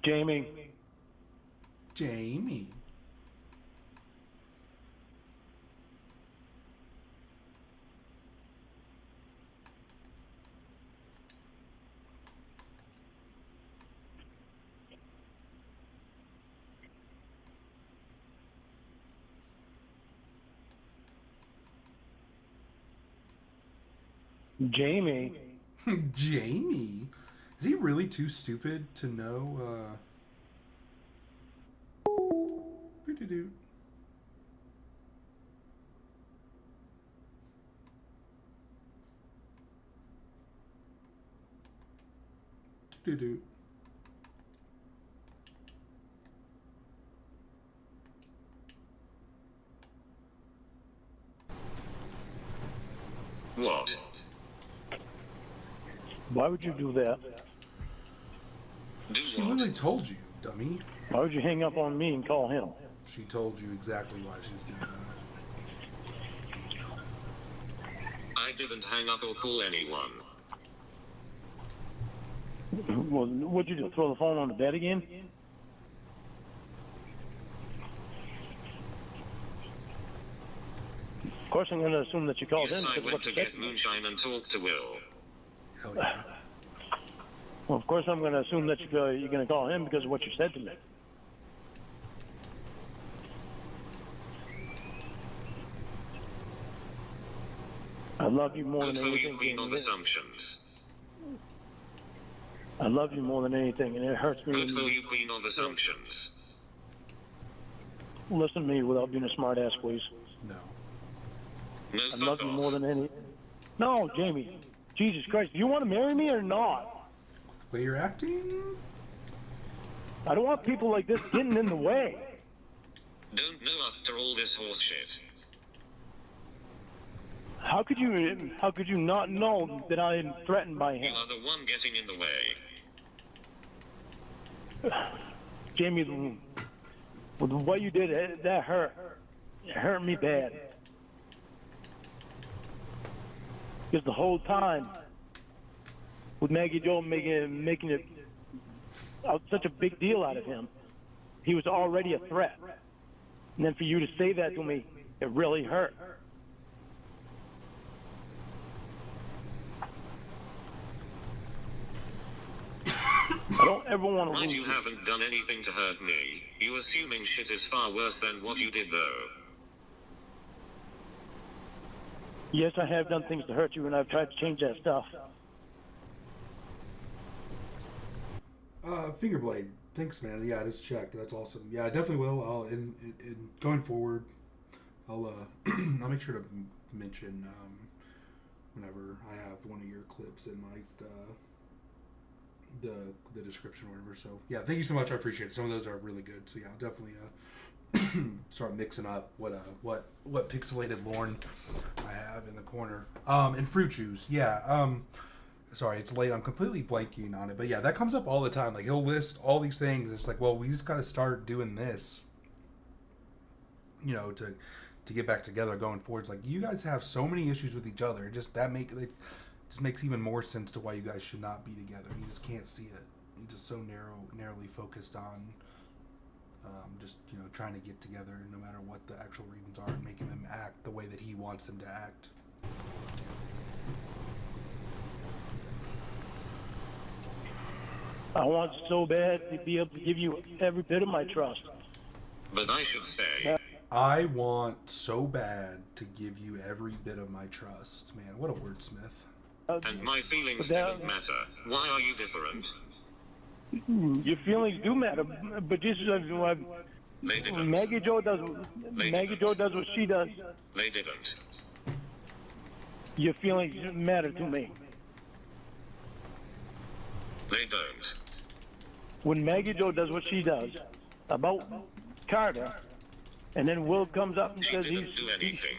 Jamie, Jamie. Jamie. Jamie? Is he really too stupid to know, Doo-doo-doo. Doo-doo-doo. What? Why would you do that? Do She what? literally told you, dummy. Why would you hang up on me and call him? She told you exactly why she was doing that. I didn't hang up or call anyone. Well, what'd you do? Throw the phone on the bed again? Of course, I'm going to assume that you called Yes, him I because went what to you get said. moonshine and talk to Will. Hell yeah. Well, of course, I'm going to assume that you're going to call him because of what you said to me. I love you more Good than for you, anything. queen of Jamie. assumptions. I love you more than anything, and it hurts me. Good when for you, queen of assumptions. Listen to me without being a smart ass, please. No. No, I fuck love you off. more than any. No, Jamie. Jesus Christ, do you want to marry me or not? The way you're acting? I don't want people like this getting in the way. Don't know after all this horse shit. How could you not know that I am threatened by You him? are the one getting in the way. Jamie, with what you did, that hurt. It hurt me bad. Because the whole time, with Maggie Joe making it such a big deal out of him, he was already a threat. And then for you to say that to me, it really hurt. I don't ever want to Right, lose you haven't done anything to hurt me. You assuming shit is far worse than what you did though. Yes, I have done things to hurt you, and I've tried to change that stuff. Fingerblade. Thanks, man. Yeah, I just checked. That's awesome. Yeah, I definitely will. I'll in going forward, I'll I'll make sure to mention whenever I have one of your clips in my the description or whatever. So yeah, thank you so much. I appreciate it. Some of those are really good. So yeah, I'll definitely start mixing up what pixelated Lorne I have in the corner. And fruit juice. Yeah. Sorry, it's late. I'm completely blanking on it. But yeah, that comes up all the time. Like, he'll list all these things. It's like, well, we just got to start doing this, to get back together going forward. It's like, you guys have so many issues with each other. It just makes even more sense to why you guys should not be together. You just can't see it. You're just so narrowly focused on trying to get together no matter what the actual reasons are and making them act the way that he wants them to act. I want so bad to be able to give you every bit of my trust. But I should stay. I want so bad to give you every bit of my trust. Man, what a wordsmith. And my feelings But didn't matter. Why are you different? Your feelings do matter, but just They didn't. Maggie Joe does what she does. They didn't. Your feelings matter to me. They don't. When Maggie Joe does what she does about Carter, and then Will comes up and She says didn't do anything.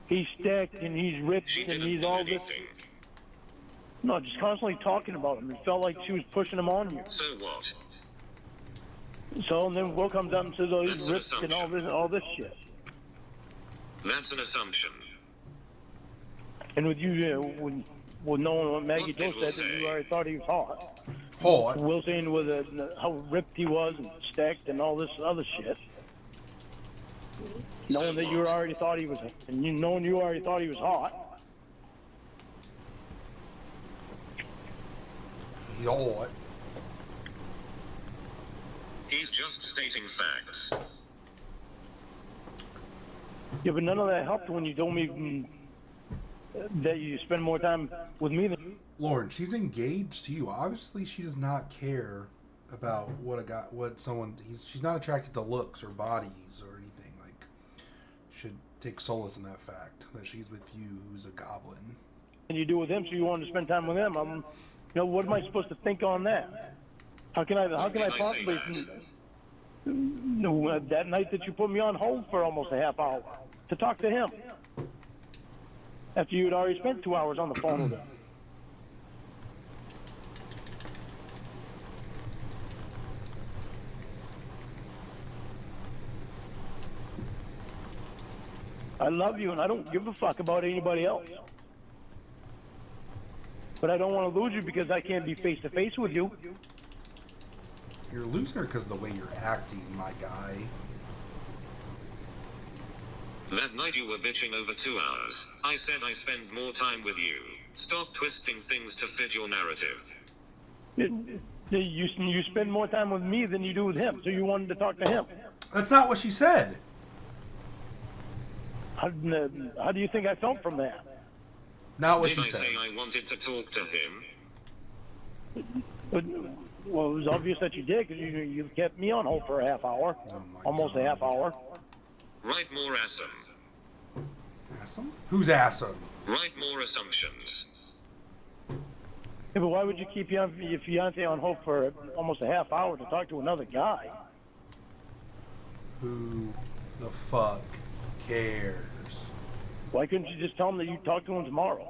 he's stacked and he's ripped She and didn't he's do all this. anything. No, just constantly talking about him. It felt like she was pushing him on you. So what? So and then Will comes up and says, "Oh, That's he's an ripped and all this shit." That's an assumption. And with you, with knowing what Maggie What Joe did Will said, that you say? already thought he was hot. Hot. Will saying with how ripped he was and stacked and all this other shit. Knowing that you already thought he was, and knowing you already thought he was hot. Hot. He's just stating facts. Yeah, but none of that helped when you told me that you spend more time with me than. Lauren, she's engaged to you. Obviously, she does not care about she's not attracted to looks or bodies or anything. Like, should take solace in that fact that she's with you, who's a goblin. And you do with him, so you wanted to spend time with him. What am I supposed to think on that? How can I possibly? That night that you put me on hold for almost a half hour to talk to him, after you had already spent 2 hours on the phone with him. I love you, and I don't give a fuck about anybody else. But I don't want to lose you because I can't be face to face with you. You're losing her because of the way you're acting, my guy. That night you were bitching over 2 hours. I said I spend more time with you. Stop twisting things to fit your narrative. You spend more time with me than you do with him, so you wanted to talk to him. That's not what she said. How do you think I felt from that? Not what Did she I said. say I wanted to talk to him? But, well, it was obvious that you did because you kept me on hold for a half hour, almost a half hour. Write more assum. Assum? Who's Assum? Write more assumptions. Yeah, but why would you keep your fiance on hold for almost a half hour to talk to another guy? Who the fuck cares? Why couldn't you just tell him that you'd talk to him tomorrow?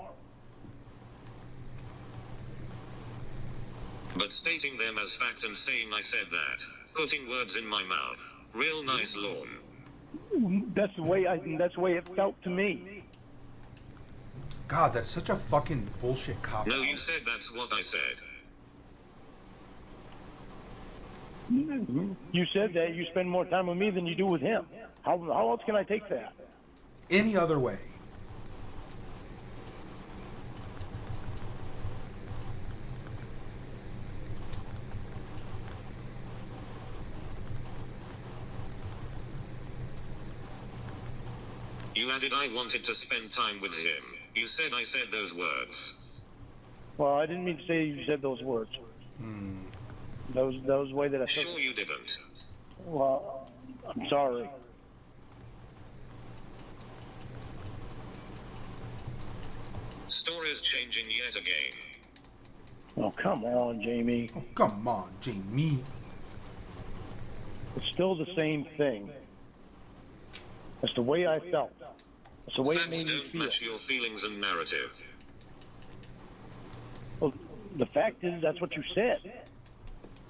But stating them as fact and saying I said that. Putting words in my mouth. Real nice, Lorne. That's the way it felt to me. God, that's such a fucking bullshit cop. No, you said that's what I said. You said that you spend more time with me than you do with him. How else can I take that? Any other way. You added I wanted to spend time with him. You said I said those words. Well, I didn't mean to say you said those words. That was the way that I said Sure it. you didn't. Well, I'm sorry. Story's changing yet again. Oh, come on, Jamie. Oh, come on, Jamie. It's still the same thing. That's the way I felt. That's the way it Facts made me don't feel. match your feelings and narrative. Well, the fact is, that's what you said.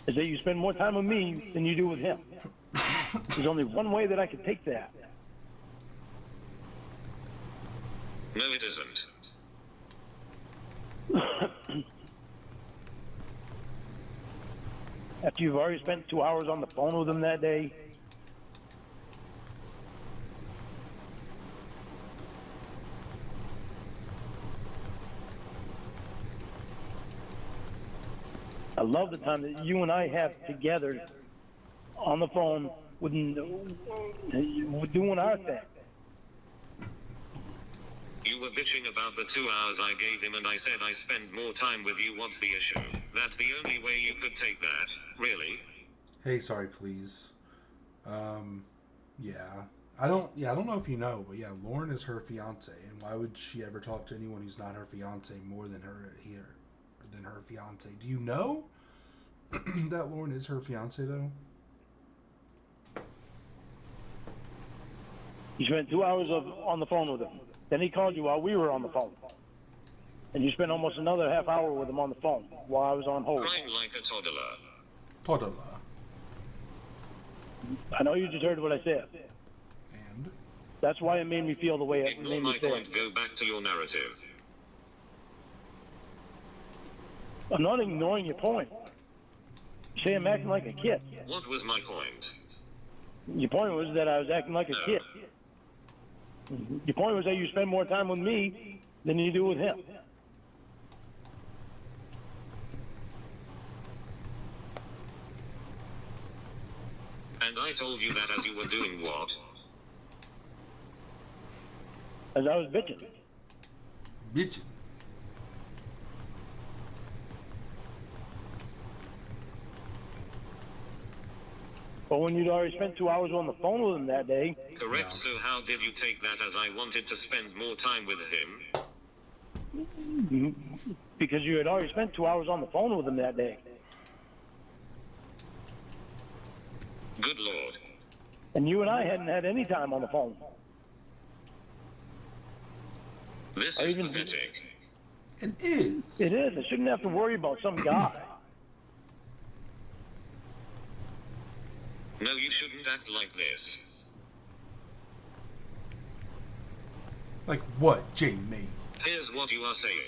Is that you spend more time with me than you do with him. There's only one way that I could take that. No, it isn't. After you've already spent 2 hours on the phone with him that day, I love the time that you and I have together on the phone doing our thing. You were bitching about the 2 hours I gave him and I said I spend more time with you. What's the issue? That's the only way you could take that. Really? Hey, sorry, please. Yeah. I don't know if you know, but yeah, Lorne is her fiance, and why would she ever talk to anyone who's not her fiance more than her fiance? Do you know that Lorne is her fiance though? You spent 2 hours on the phone with him. Then he called you while we were on the phone. And you spent almost another half hour with him on the phone while I was on hold. Crying like a toddler. Toddler. I know you just heard what I said. And? That's why it made me feel the way it Ignore made my me feel. point. Go back to your narrative. I'm not ignoring your point. You say I'm acting like a kid. What was my point? Your point was that I was acting like a kid. Your point was that you spend more time with me than you do with him. And I told you that as you were doing what? As I was bitching. Bitch. But when you'd already spent 2 hours on the phone with him that day, Correct, so how did you take that as I wanted to spend more time with him? because you had already spent 2 hours on the phone with him that day. Good Lord. And you and I hadn't had any time on the phone. This Or is even- pathetic. It is. It is. I shouldn't have to worry about some guy. No, you shouldn't act like this. Like what, Jamie? Here's what you are saying.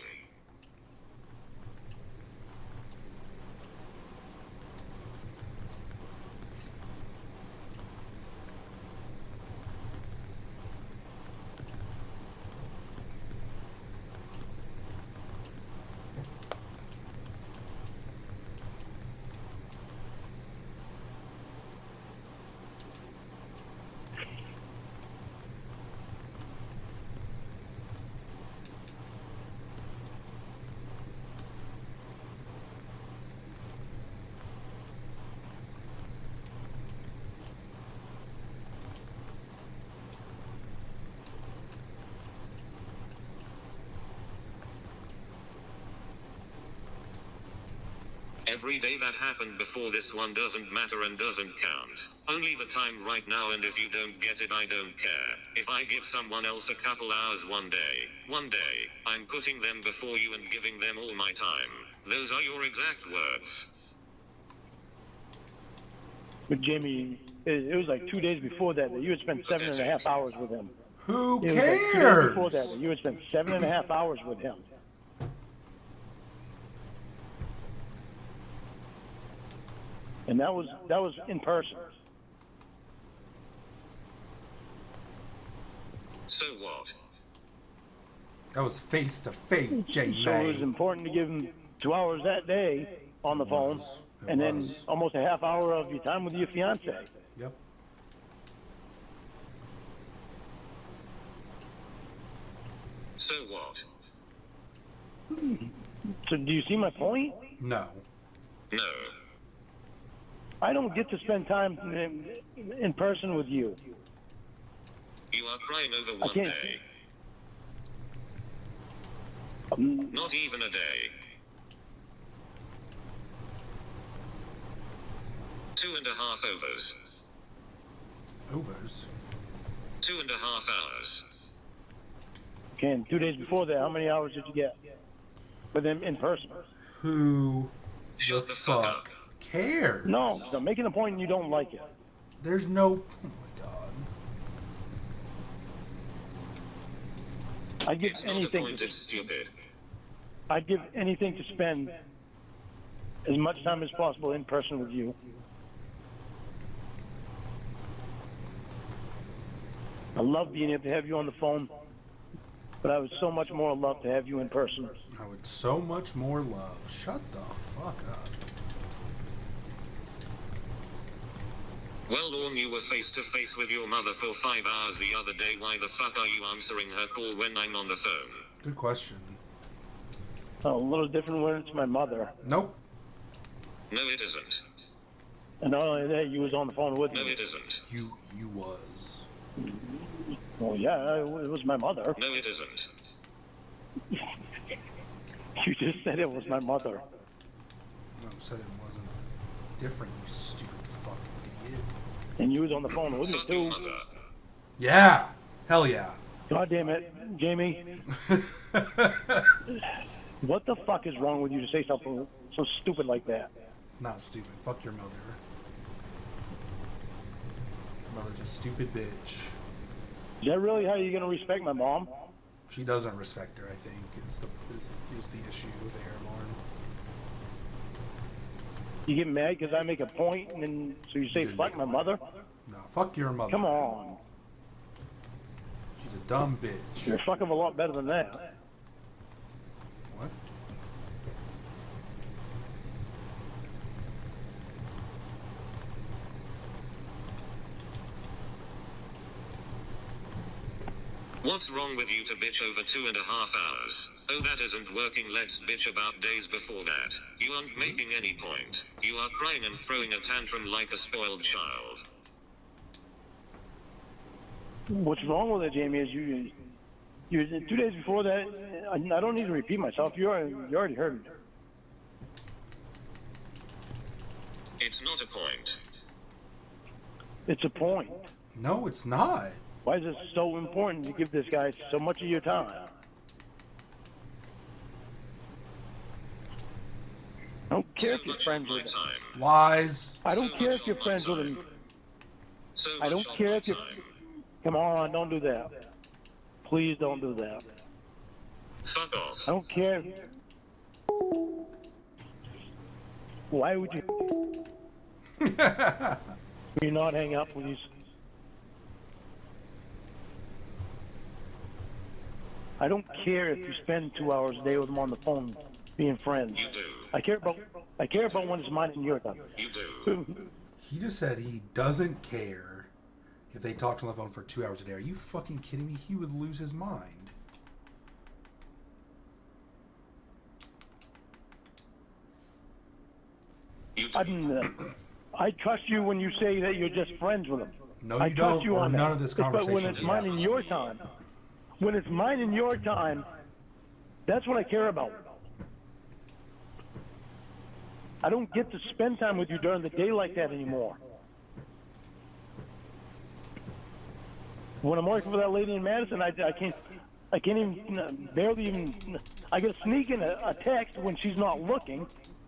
Every day that happened before this one doesn't matter and doesn't count. Only the time right now, and if you don't get it, I don't care. If I give someone else a couple hours one day, I'm putting them before you and giving them all my time. Those are your exact words. But Jamie, it was like 2 days before that you had spent 7.5 hours with him. Who It was like 2 days cares? before that you had spent 7.5 hours with him. And that was in person. So what? That was face to face, J So it was May. important to give him 2 hours that day on the phone, It and then was. almost a half hour of your time with your fiance. Yep. So what? So do you see my point? No. No. I don't get to spend time in person with you. You are crying over one can't- day. Not even a day. 2.5 overs. Overs. 2.5 hours. Okay, and 2 days before that, how many hours did you get with him in person? Who Shut the the fuck fuck up. cares? No, I'm making a point and you don't like it. There's no. Oh my god. I'd give It's not a anything. point, it's stupid. I'd give anything to spend as much time as possible in person with you. I love being able to have you on the phone, but I would so much more love to have you in person. I would so much more love. Shut the fuck up. Well, Lorne, you were face to face with your mother for 5 hours the other day. Why the fuck are you answering her call when I'm on the phone? Good question. A little different when it's my mother. Nope. No, it isn't. And not only that, you was on the phone with No, me. it isn't. You was. Well, yeah, it was my mother. No, it isn't. You just said it was my mother. No, said it wasn't different, you stupid fucking idiot. And you was on the phone with me, Fuck your too. mother. Yeah. Hell yeah. God damn it, Jamie. What the fuck is wrong with you to say something so stupid like that? Not stupid. Fuck your mother. Your mother's a stupid bitch. Is that really how you're going to respect my mom? She doesn't respect her, I think, is the issue there, Lauren. You get mad because I make a point, and then so you say You didn't fuck make my a mother? No, fuck your mother. Come on. She's a dumb bitch. You're a fuck of a lot better than that. What? What's wrong with you to bitch over 2.5 hours? Oh, that isn't working. Let's bitch about days before that. You aren't making any point. You are crying and throwing a tantrum like a spoiled child. What's wrong with it, Jamie, is you 2 days before that, I don't need to repeat myself. You already heard it. It's not a point. It's a point. No, it's not. Why is it so important to give this guy so much of your time? I don't care So if you're much of friends my with him. time. Lies. I don't So care much if you're of my friends with time. him. So I don't much of care my if you're... time. Come on, don't do that. Please don't do that. Fuck off. I don't care. Why would you... you not hang up, please? I don't care if you spend 2 hours a day with him on the phone being friends. You do. I care about when it's mine and your time. You do. He just said he doesn't care if they talked on the phone for 2 hours a day. Are you fucking kidding me? He would lose his mind. You do. I trust you when you say that you're just friends with him. No, I you trust don't, you or on none that. of this But when conversation it's would mine happen. and your time, when it's mine and your time, that's what I care about. I don't get to spend time with you during the day like that anymore. When I'm working for that lady in Madison, I can't even, barely even, I get to sneak in a text when she's not looking.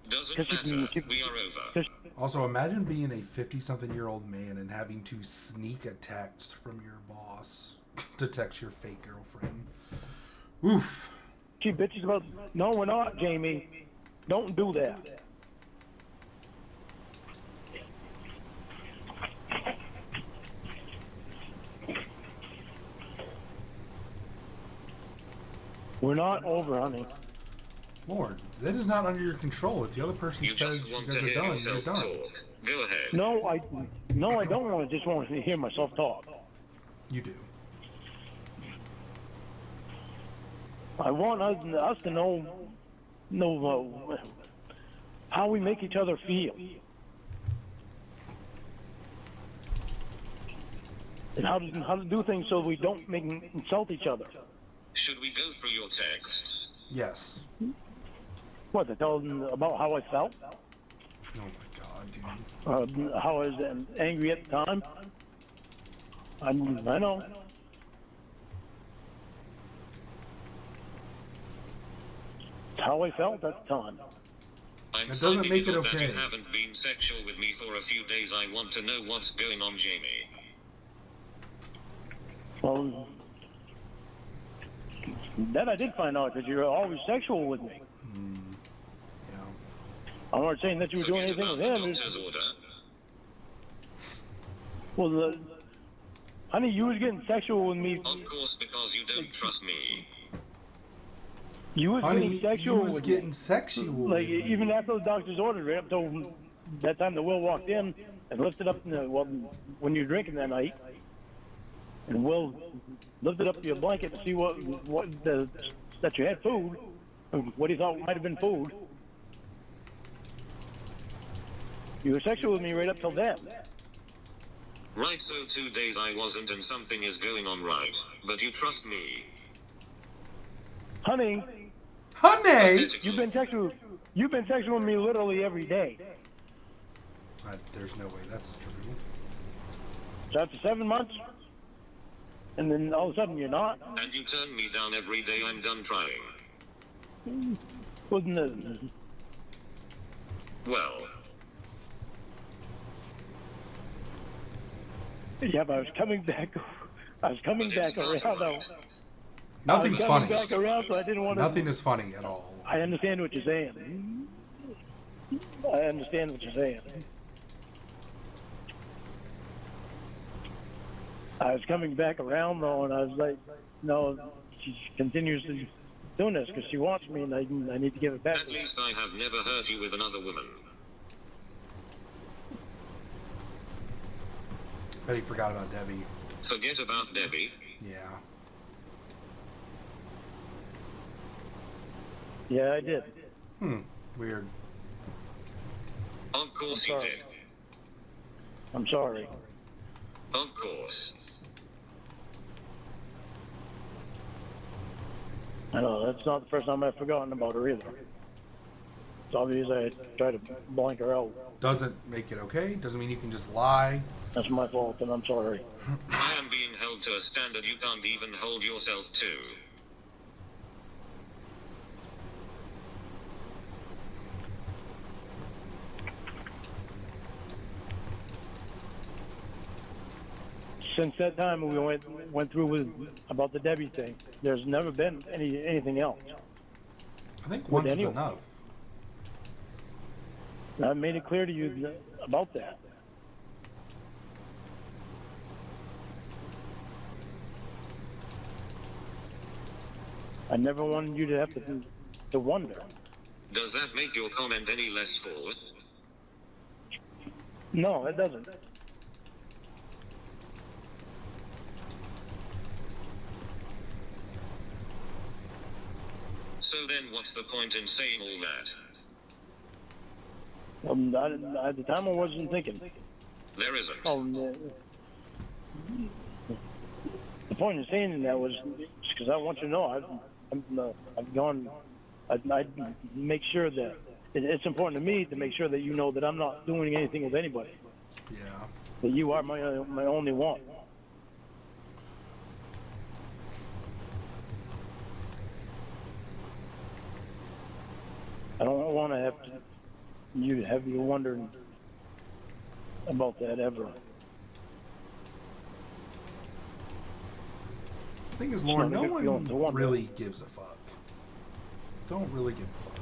Doesn't matter. We are over. Also, imagine being a 50-something-year-old man and having to sneak a text from your boss to text your fake girlfriend. Oof. She bitches about, no, we're not, Jamie. Don't do that. We're not over, honey. Lord, that is not under your control. If the other person You says just you want guys to are hear done, you're yourself done. talk. Go ahead. No, I don't want to just want to hear myself talk. You do. I want us to know how we make each other feel. And how to do things so we don't insult each other. Should we go through your texts? Yes. What, to tell them about how I felt? Oh my God, dude. How I was angry at the time? I know. It's how I felt at the time. I'm That doesn't finding make it odd that okay. you haven't been sexual with me for a few days. I want to know what's going on, Jamie. Well, that I did find out, because you're always sexual with me. Yeah. I'm not saying that you were doing Forget anything about with the him. doctor's order. Well, honey, you was getting sexual with me. Of course, because you don't trust me. You was Honey, getting you sexual was with getting me. sexual Like, with me. even after the doctor's order, right up till that time that Will walked in and lifted up, when you're drinking that night, and Will lifted up your blanket to see that you had food, what he thought might have been food. You were sexual with me right up till then. Right, so 2 days I wasn't and something is going on right. But you trust me. Honey, Honey! you've been sexual with me literally every day. There's no way that's true. So after 7 months, and then all of a sudden you're not. And you turn me down every day. I'm done trying. Wasn't it? Well, Yeah, but I was coming back. I was coming back around. Nothing's I was funny. coming back around, so I didn't want to. Nothing is funny at all. I understand what you're saying. I understand what you're saying. I was coming back around though, and I was like, no, she continues doing this because she wants me, and I need to give it back. at least I have never hurt you with another woman. Bet he forgot about Debbie. Forget about Debbie. Yeah. Yeah, I did. Weird. Of course he sorry. did. I'm sorry. Of course. I know that's not the first time I've forgotten about her either. It's obvious I tried to blank her out. Doesn't make it okay. Doesn't mean you can just lie. That's my fault, and I'm sorry. I am being held to a standard you can't even hold yourself to. Since that time we went through with about the Debbie thing, there's never been anything else. I think once is anyone. enough. And I made it clear to you about that. I never wanted you to have to wonder. Does that make your comment any less false? No, it doesn't. So then what's the point in saying all that? At the time I wasn't thinking. There isn't. The point in saying that was because I want you to know I've gone. I'd make sure that it's important to me to make sure that you know that I'm not doing anything with anybody. Yeah. That you are my only one. I don't want to have you wondering about that ever. The thing is, Lauren, no It's not a good feeling to one wonder. really gives a fuck. Don't really give a fuck.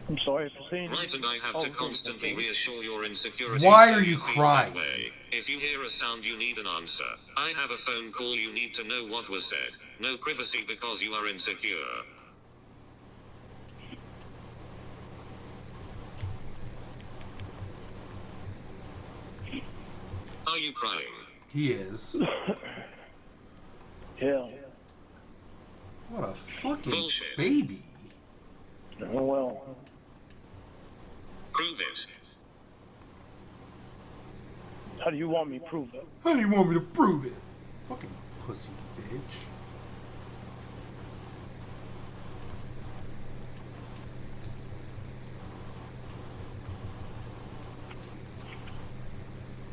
I'm sorry for saying Right, and I have Oh, to constantly okay. reassure your insecurity. Why so are you feel crying? that way. If you hear a sound, you need an answer. I have a phone call, you need to know what was said. No privacy because you are insecure. Are you crying? He is. Yeah. What a fucking Bullshit. baby. Oh, well. Prove it. How do you want me to prove it? How do you want me to prove it? Fucking pussy bitch.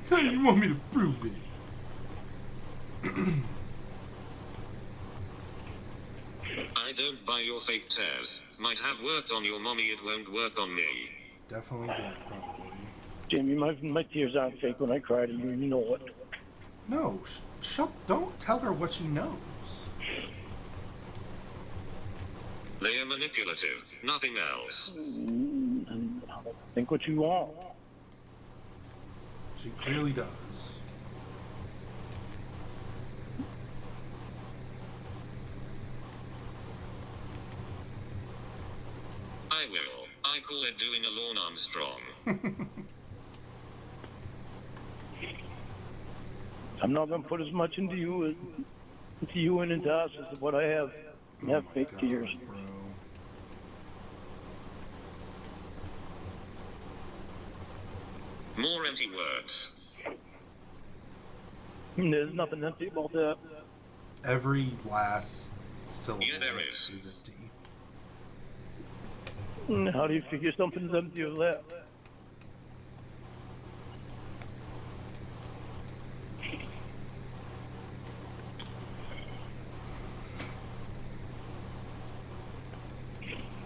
How do you want me to prove it? I don't buy your fake tears. Might have worked on your mommy, it won't work on me. Definitely did, probably. Jamie, my tears aren't fake when I cry to you. You know it. No, shut. Don't tell her what she knows. They are manipulative, nothing else. Think what you want. She clearly does. I will. I call it doing a Lorne Armstrong. I'm not gonna put as much into you and into us as what I have. I have Oh my fake God, tears. bro. More empty words. There's nothing empty about that. Every last syllable Yeah, there is. empty. How do you figure something's empty of that?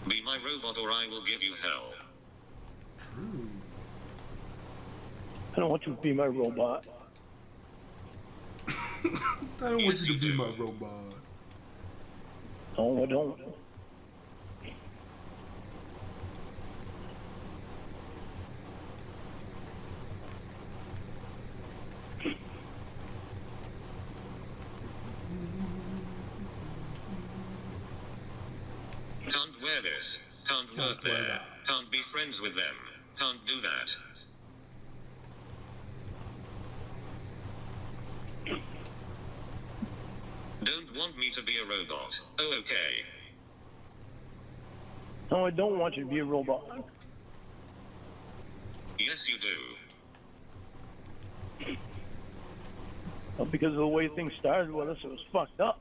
Be my robot or I will give you hell. True. I don't want you to be my robot. I don't want Yes, you you to be do. my robot. No, I don't. Can't wear this. Can't work wear there. that. Can't be friends with them. Can't do that. Don't want me to be a robot. Oh, okay. No, I don't want you to be a robot. Yes, you do. But because of the way things started with us, it was fucked up.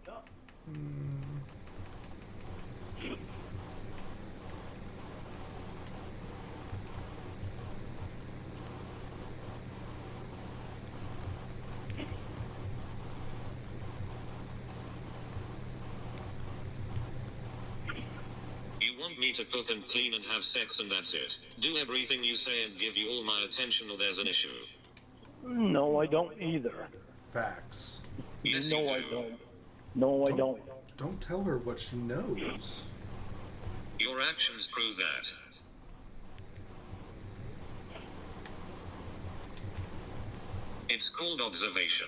You want me to cook and clean and have sex and that's it. Do everything you say and give you all my attention or there's an issue. No, I don't either. Facts. Yes, no, you do. I don't. No, I don't. Don't tell her what she knows. Your actions prove that. It's called observation.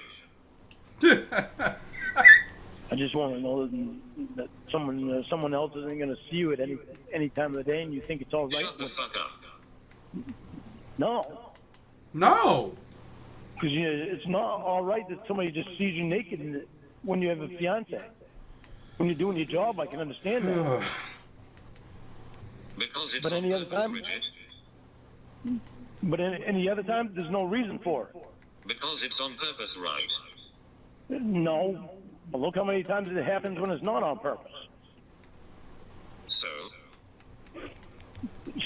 I just want to know that someone else isn't going to see you at any time of the day, and you think it's all right. Shut the fuck up. No, No! because it's not all right that somebody just sees you naked when you have a fiance. When you're doing your job, I can understand that. Because it's But on any other purpose, time? Bridget. But any other time, there's no reason for it. Because it's on purpose, right? No. But look how many times it happens when it's not on purpose. So,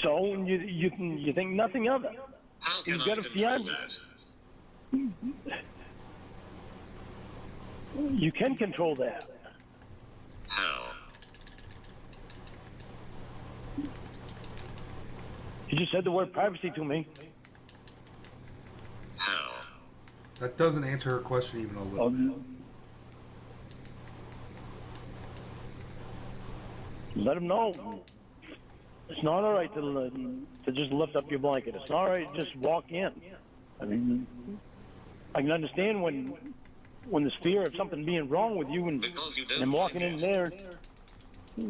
So you think nothing of it. how can You've I got to control find- that? You can control that. How? You just said the word privacy to me. How? That doesn't answer her question even a little bit. Let him know. It's not all right to just lift up your blanket. It's not all right to just walk in. I mean, I can understand when there's fear of something being wrong with you Because you don't and walking like in it. there.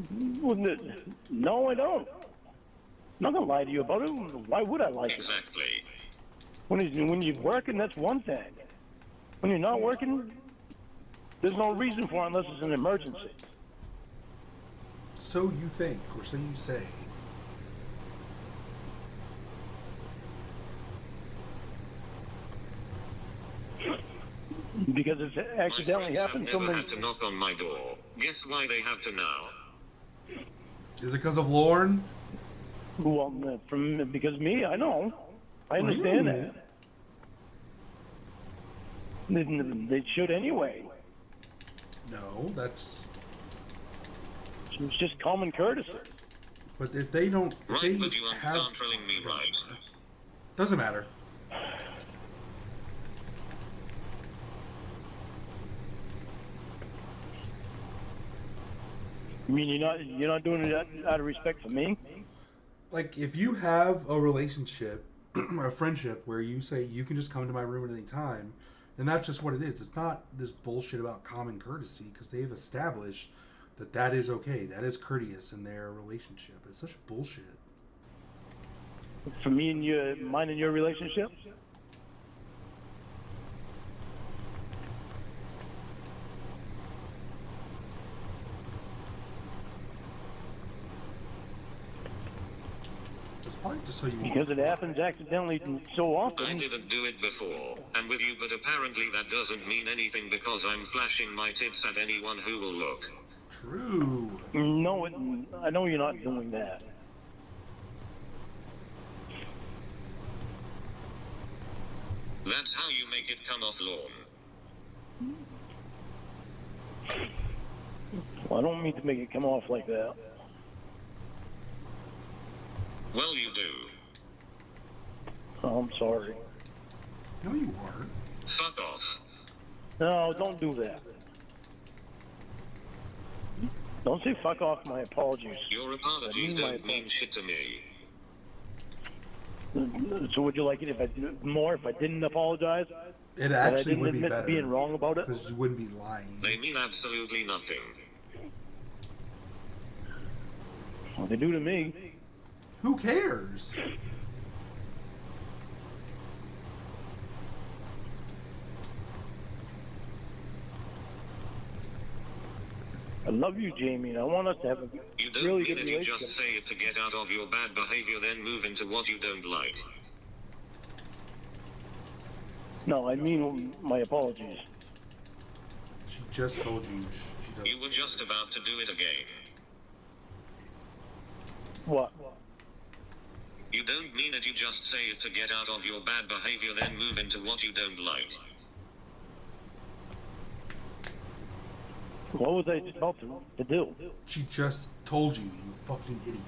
No, I don't. I'm not gonna lie to you about it. Why would I like it? Exactly. When you're working, that's one thing. When you're not working, there's no reason for it unless it's an emergency. So you think, or so you say. Because it's My accidentally friends have happened so never many. had to knock on my door. Guess why they have to now? Is it because of Lorne? Well, because me, I know. I understand Really? that. They should anyway. No, that's. It's just common courtesy. But if they don't, if Right, they but you aren't have, controlling me right. doesn't matter. I mean, you're not doing it out of respect for me. Like if you have a relationship, a friendship where you say you can just come to my room at any time, then that's just what it is. It's not this bullshit about common courtesy because they've established that that is okay. That is courteous in their relationship. It's such bullshit. For me and mine and your relationship. It's probably just so you won't Because it cry. happens accidentally so I often. didn't do it before, and with you, but apparently that doesn't mean anything because I'm flashing my tits at anyone who will look. True. No, I know you're not doing that. That's how you make it come off, Lorne. Well, I don't mean to make it come off like that. Well, you do. Oh, I'm sorry. No, you aren't. Fuck off. No, don't do that. Don't say fuck off my apologies. Your apologies I mean my don't mean shit to me. So would you like it if I didn't apologize? It That I actually didn't would be admit to better being wrong about it? because you wouldn't be lying. They mean absolutely nothing. Well, they do to me. Who cares? I love you, Jamie, and I want us to have a You don't really mean good it, you just relationship. say it to get out of your bad behavior, then move into what you don't like. No, I mean my apologies. She just told you she doesn't. You were just about to do it again. What? You don't mean it, you just say it to get out of your bad behavior, then move into what you don't like. What was I about to do? She just told you, you fucking idiot.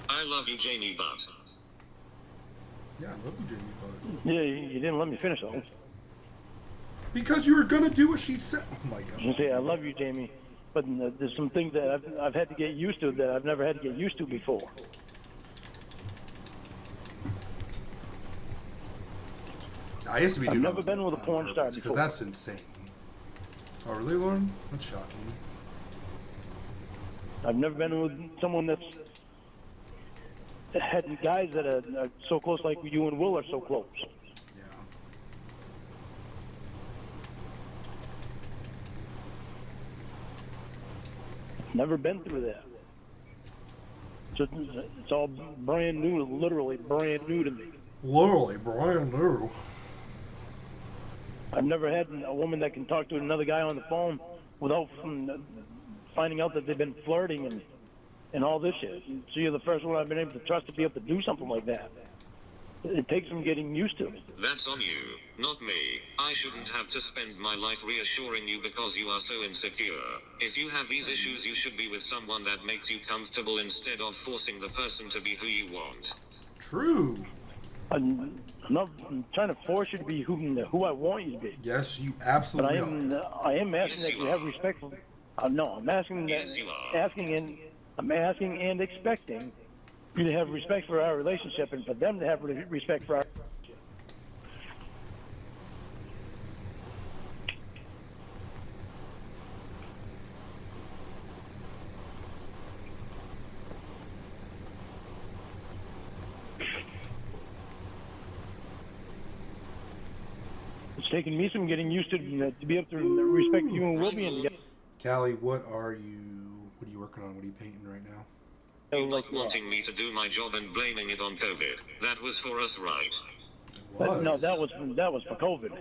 I love you, Jamie, but Yeah, I love you, Jamie, but Yeah, you didn't let me finish though. because you were gonna do what she said. Oh my You god. say I love you, Jamie, but there's some things that I've had to get used to that I've never had to get used to before. I used to be. I've doing never all been that with a on porn star purpose, before. that's insane. Oh really, Lauren? That's shocking. I've never been with someone that's had guys that are so close like you and Will are so close. Yeah. Never been through that. It's all brand new, literally brand new to me. Literally brand new. I've never had a woman that can talk to another guy on the phone without finding out that they've been flirting and all this shit. So you're the first one I've been able to trust to be able to do something like that. It takes some getting used to. That's on you, not me. I shouldn't have to spend my life reassuring you because you are so insecure. If you have these issues, you should be with someone that makes you comfortable instead of forcing the person to be who you want. True. I'm not trying to force you to be who I want you to be. Yes, you But absolutely are. I am asking Yes, that you you have are. respect for. No, I'm asking that. Yes, you are. I'm asking and expecting you to have respect for our relationship and for them to have respect for our relationship. It's taken me some getting used to be able to respect you and will be in together. Callie, what are you working on? What are you painting right now? You not wanting me to do my job and blaming it on COVID. That was for us, right? No, that was for COVID.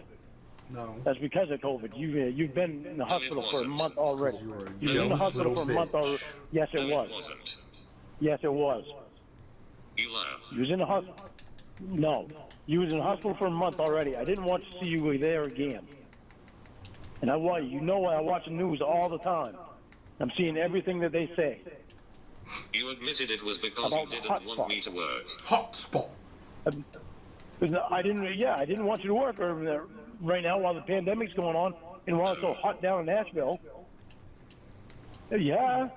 No. That's because of COVID. You've been in the hospital for a month already. You are a You've been in the jealous hospital for a little month already. bitch. Yes, it No, was. it wasn't. Yes, it was. You liar. You was in the hospital. No, you was in the hospital for a month already. I didn't want to see you there again. And I want you know I watch the news all the time. I'm seeing everything that they say. You admitted it was because you About didn't hot want spot. me to work. Hot spot. I didn't want you to work right now while the pandemic's going on and while it's so hot down in Nashville. Yeah,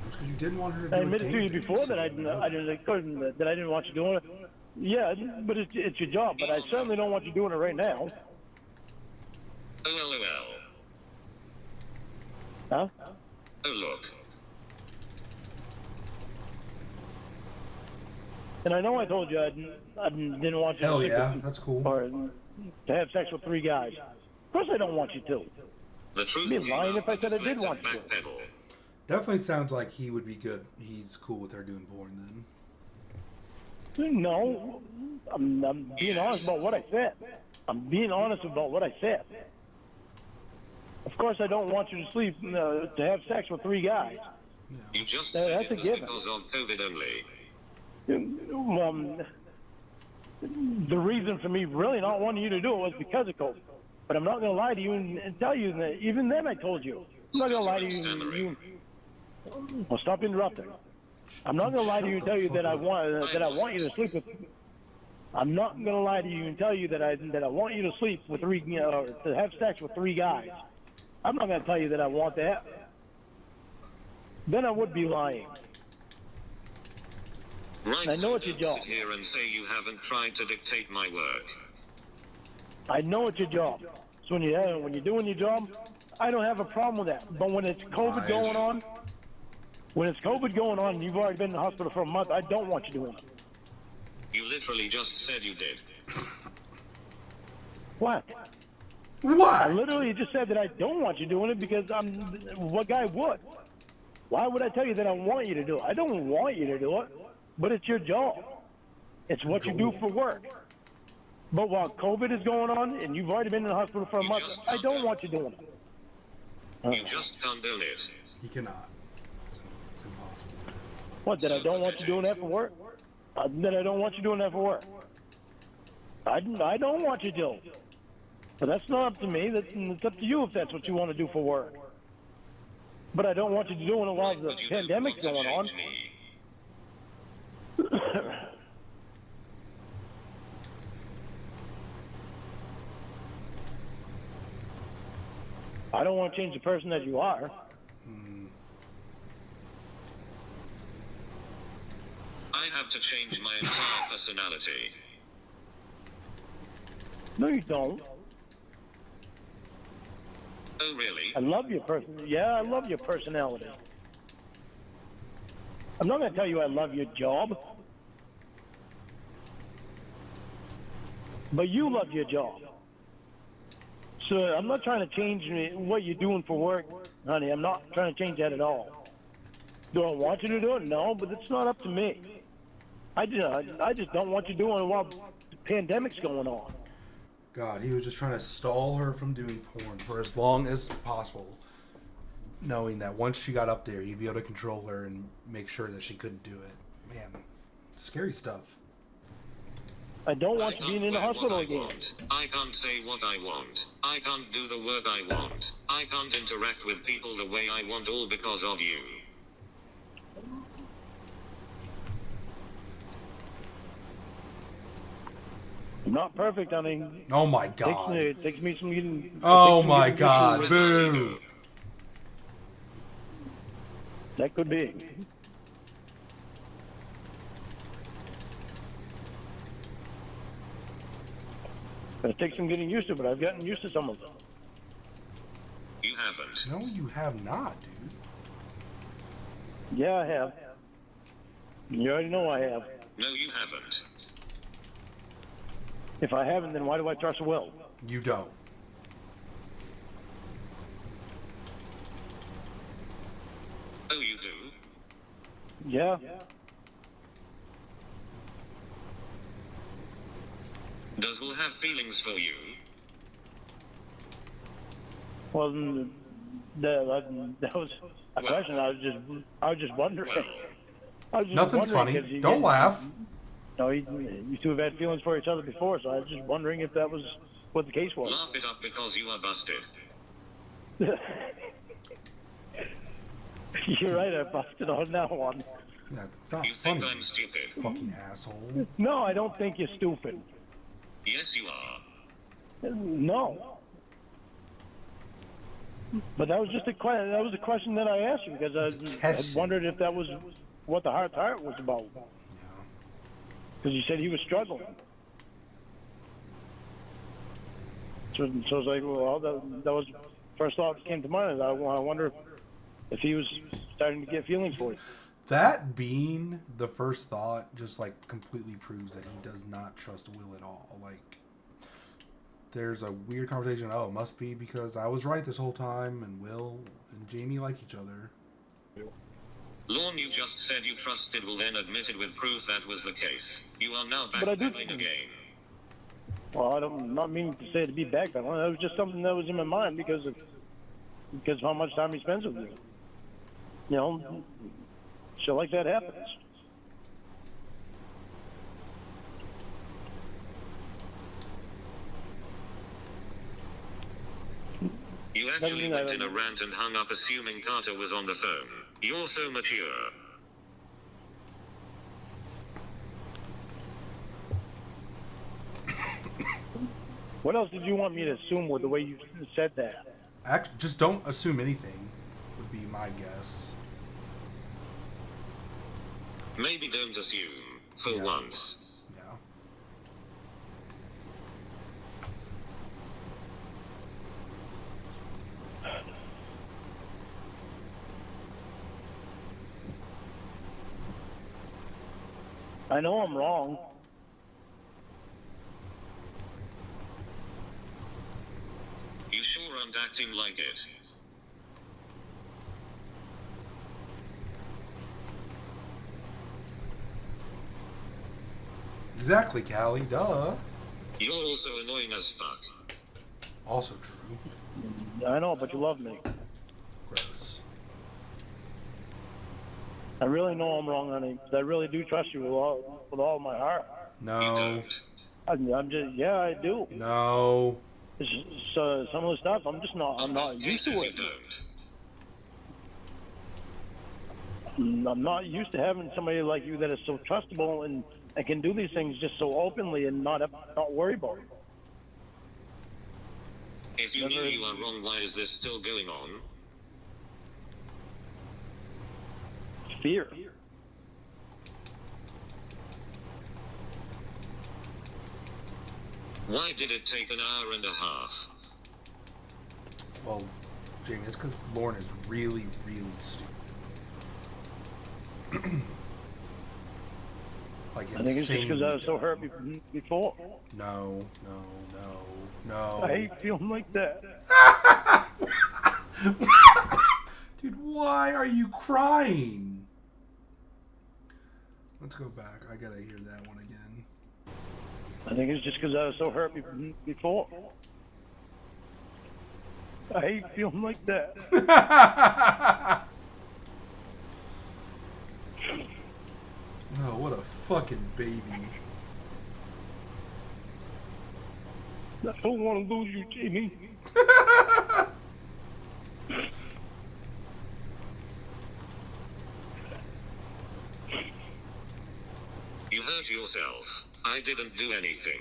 That's because you didn't want her to do I a admitted to you gangbang, before so that I you know didn't want you doing it. Yeah, but it's your job. But I certainly don't want you doing it right now. LOL. Huh? Oh look. And I know I told you I didn't want you Hell to sleep yeah, with, that's cool. or to have sex with 3 guys. Of course I don't want you to. The truth I'd be lying if I said I did want you to. backpedal. Definitely sounds like he would be good. He's cool with her doing porn then. No, I'm being honest about what I said. I'm being honest about what I said. Of course I don't want you to sleep, to have sex with 3 guys. You just Yeah, said that's it a was given. because of COVID only. The reason for me really not wanting you to do it was because of COVID. But I'm not going to lie to you and tell you that even then I told you. I'm not going to lie to you. Well, stop interrupting. I'm not going to lie to you and tell you that I want you to sleep with. I'm not going to lie to you and tell you that I want you to sleep with 3, to have sex with 3 guys. I'm not going to tell you that I want that. Then I would be lying. Right, I know so it's your don't job. sit here and say you haven't tried to dictate my work. I know it's your job. So when you're doing your job, I don't have a problem with that. But when it's COVID Lies. going on, and you've already been in the hospital for a month, I don't want you doing it. You literally just said you did. What? I What? literally just said that I don't want you doing it because what guy would? Why would I tell you that I want you to do it? I don't want you to do it, but it's your job. It's what you do for work. But while COVID is going on and you've already been in the hospital for a You month, just I can't don't do it. want you doing it. You just condone it. He cannot. It's impossible. What, that I don't want you doing that for work? That I don't want you doing that for work. I don't want you to. But that's not up to me. It's up to you if that's what you want to do for work. But I don't want you doing it while the But you don't pandemic's want to going on. change me. I don't want to change the person that you are. I have to change my entire personality. No, you don't. Oh really? I love your person. Yeah, I love your personality. I'm not going to tell you I love your job. But you love your job. So I'm not trying to change what you're doing for work, honey. I'm not trying to change that at all. Do I want you to do it? No, but it's not up to me. I just don't want you doing it while the pandemic's going on. God, he was just trying to stall her from doing porn for as long as possible, knowing that once she got up there, he'd be able to control her and make sure that she couldn't do it. Man, scary stuff. I don't want you being in the hospital again. I can't say what I want. I can't do the work I want. I can't interact with people the way I want, all because of you. I'm not perfect, honey. Oh my God. It takes me some getting. Oh my God. Boo. That could be. It takes some getting used to, but I've gotten used to some of them. You haven't. No, you have not, dude. Yeah, I have. You already know I have. No, you haven't. If I haven't, then why do I trust Will? You don't. Oh, you do? Yeah. Does Will have feelings for you? Well, that was a question. I was just wondering. I was just Nothing's wondering, funny. Don't laugh. No, you two have had feelings for each other before, so I was just wondering if that was what the case was. Laugh it up because you are busted. You're right, I busted on that one. Yeah, it's not You funny. think I'm stupid? Fucking asshole. No, I don't think you're stupid. Yes, you are. No. But that was just a question. That was a question that I asked you because I wondered if that was what the heart was about. Because you said he was struggling. So I was like, well, that was the first thought that came to mind. I wonder if he was starting to get feelings for you. That being the first thought just like completely proves that he does not trust Will at all. Like, there's a weird conversation. Oh, it must be because I was right this whole time and Will and Jamie like each other. Lorne, you just said you trusted Will, then admitted with proof that was the case. You are now But I do- backpedaling again. Well, I'm not meaning to say to be back, but that was just something that was in my mind because of how much time he spends with you. You know, shit like that happens. You actually went in a rant and hung up assuming Carter was on the phone. You're so mature. What else did you want me to assume with the way you said that? Just don't assume anything, would be my guess. Maybe don't assume, for Yeah. once. Yeah. I know I'm wrong. You sure aren't acting like it. Exactly, Callie. Duh. You're also annoying as fuck. Also true. I know, but you love me. Gross. I really know I'm wrong, honey. I really do trust you with all my heart. You No. don't. I'm just, yeah, I do. No. It's just, some of the stuff, I'm not used to Cases it. you don't. I'm not used to having somebody like you that is so trustable and can do these things just so openly and not worry about it. If you knew you are wrong, why is this still going on? Fear. Why did it take an hour and a half? Well, Jamie, it's because Lorne is really, really stupid. Like, I think it's just because I was so hurt before. No. No. I hate feeling like that. Dude, why are you crying? Let's go back. I gotta hear that one again. I think it's just because I was so hurt before. I hate feeling like that. Oh, what a fucking baby. I don't want to lose you, Jamie. You hurt yourself. I didn't do anything.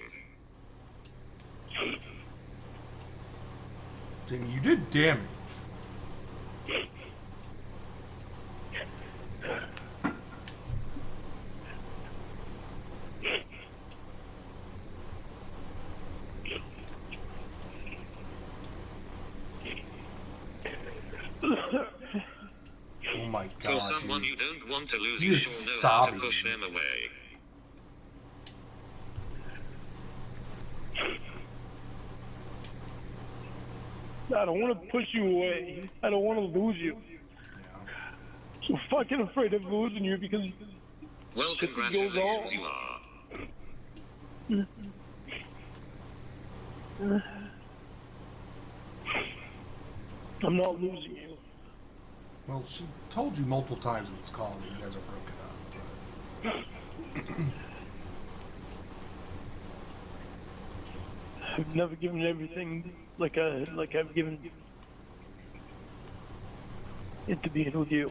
Jamie, you did damage. Oh my god. For someone dude. you don't want to lose, He you is sure know sobbing. how to push them away. I don't want to push you away. I don't want to lose you. Yeah. I'm fucking afraid of losing you because Well, If it goes congratulations, on- you are. I'm not losing you. Well, she told you multiple times in this call that you guys are broken up. I've never given everything like I've given it to being with you.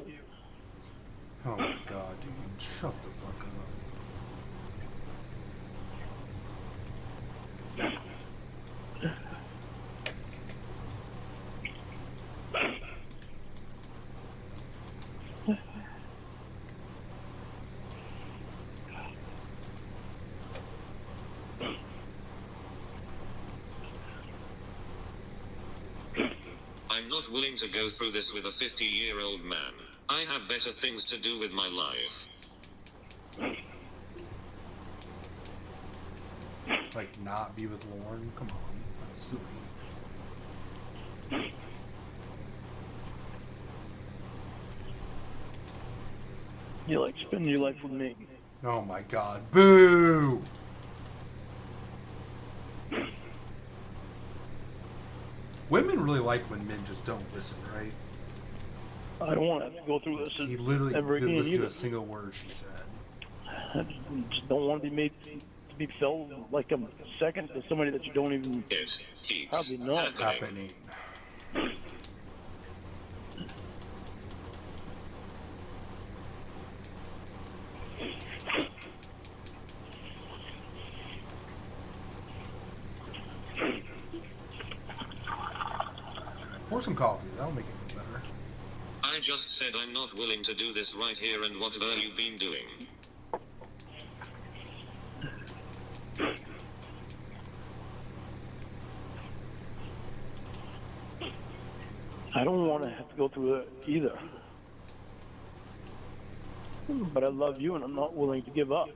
But, oh my god, dude. Shut the fuck up. I'm not willing to go through this with a 50-year-old man. I have better things to do with my life. Like, not be with Lorne? Come on. That's silly. You like spending your life with me. Oh my god. Boo! Women really like when men just don't listen, right? I don't want to have to go through this He literally ever didn't again listen to either. a single word she said. I just don't want to be made to be felt like I'm second to somebody that you don't even. It keeps Probably not. happening. Happening. Pour some coffee. That'll make it feel better. I just said I'm not willing to do this right here, and what have you been doing? I don't want to have to go through it either. But I love you, and I'm not willing to give up.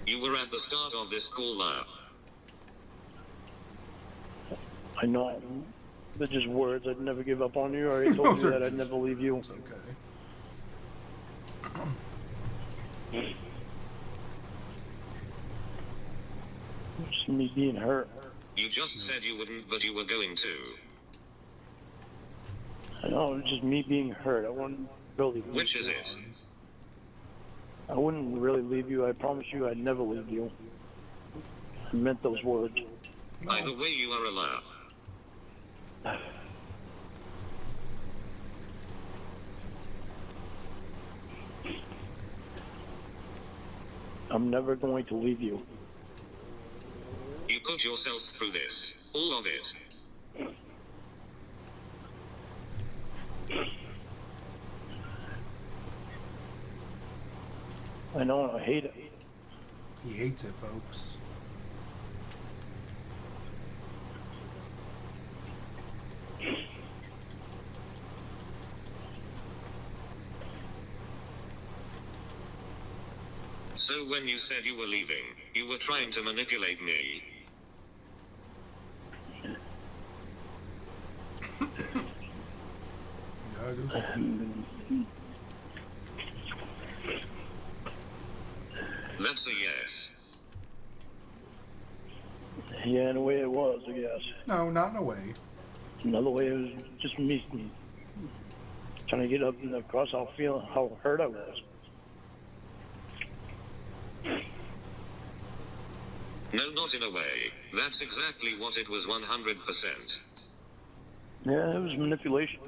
You were at the start of this call lab. I know they're just words. I'd never give up on you. I already told Those you are that I'd just never leave you. It's okay. Just me being hurt. You just said you wouldn't, but you were going to. I know, it's just me being hurt. I wouldn't really leave Which you. is it? I wouldn't really leave you. I promise you I'd never leave you. I meant those words. Either way, you are a lab. I'm never going to leave you. You put yourself through this. All of it. I know, I hate it. He hates it, folks. So when you said you were leaving, you were trying to manipulate me. That's a yes. Yeah, in a way it was, I guess. No, not in a way. Another way it was just me trying to get up and across how hurt I was. No, not in a way. That's exactly what it was 100%. Yeah, it was manipulation.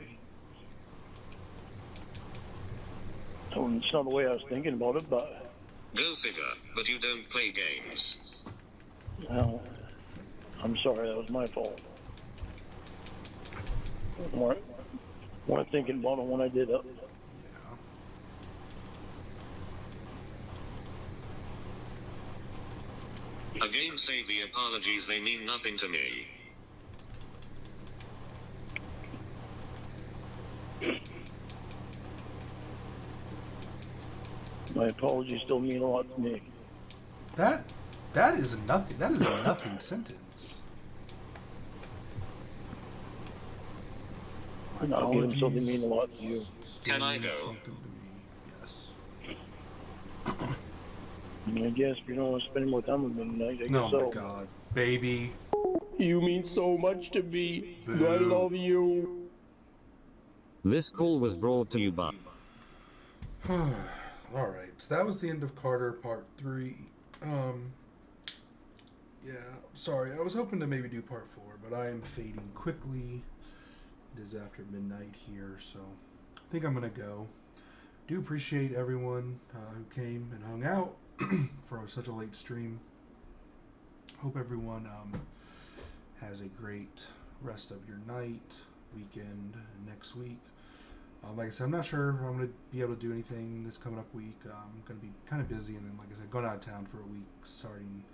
So it's not the way I was thinking about it, but Go figure, but you don't play games. well, I'm sorry, that was my fault. Weren't thinking about it when I did it. Again, say the apologies, they mean nothing to me. My apologies still mean a lot to me. That is a nothing. That is a nothing sentence. I'll give them something mean a lot to you. Can I go? Something to me. Yes. I guess if you don't want to spend more time with me tonight, I guess Oh so. my God, baby. You mean so much to me. Boo. I love you. This call was brought to you by. All right, so that was the end of Carter Part 3. Yeah, sorry, I was hoping to maybe do Part 4, but I am fading quickly. It is after midnight here, so I think I'm going to go. Do appreciate everyone who came and hung out for such a late stream. Hope everyone has a great rest of your night, weekend, and next week. Like I said, I'm not sure if I'm going to be able to do anything this coming up week. I'm going to be kind of busy, and then, like I said, going out of town for a week starting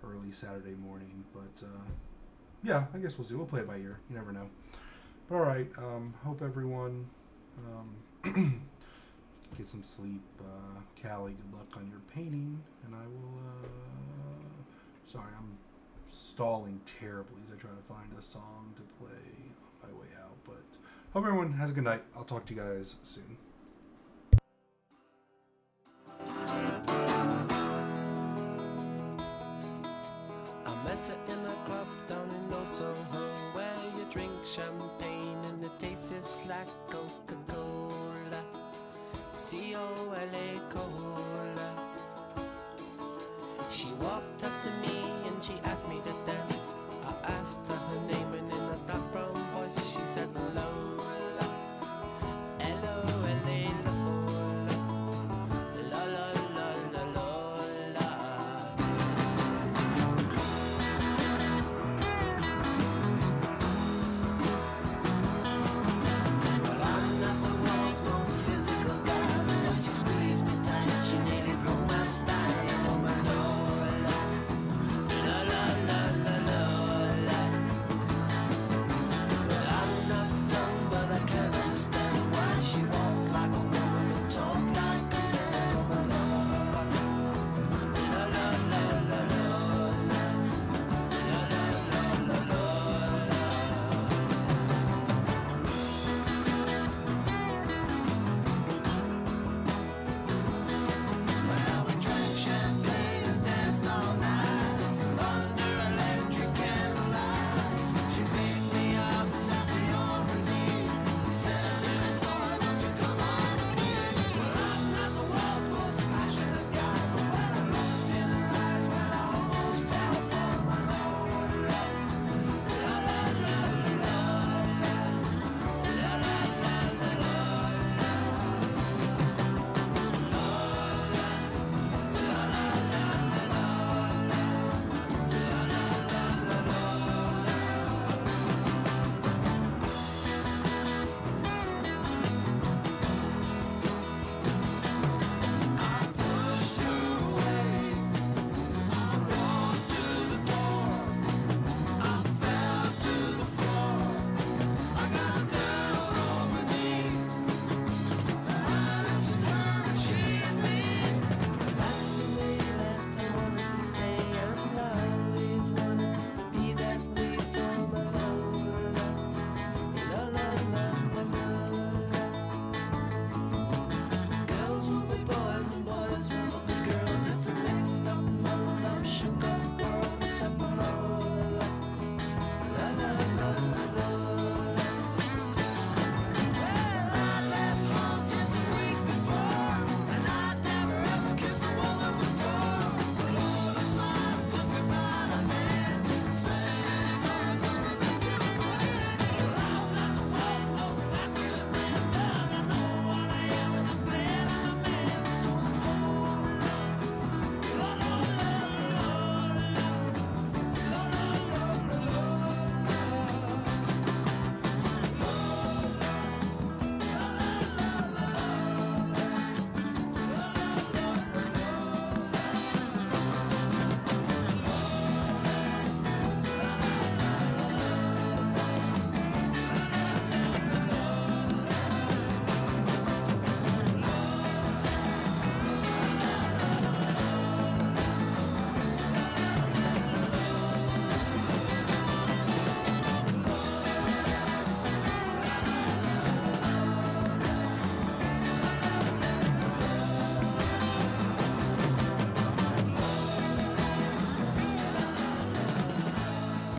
early Saturday morning. But, yeah, I guess we'll see. We'll play it by ear. You never know. But, all right. Hope everyone get some sleep. Callie, good luck on your painting. And I will... sorry, I'm stalling terribly as I try to find a song to play on my way out. But hope everyone has a good night. I'll talk to you guys soon. I met her in a club down in Old Soho, where you drink champagne and it tastes like Coca-Cola. C-O-L-A, Cola.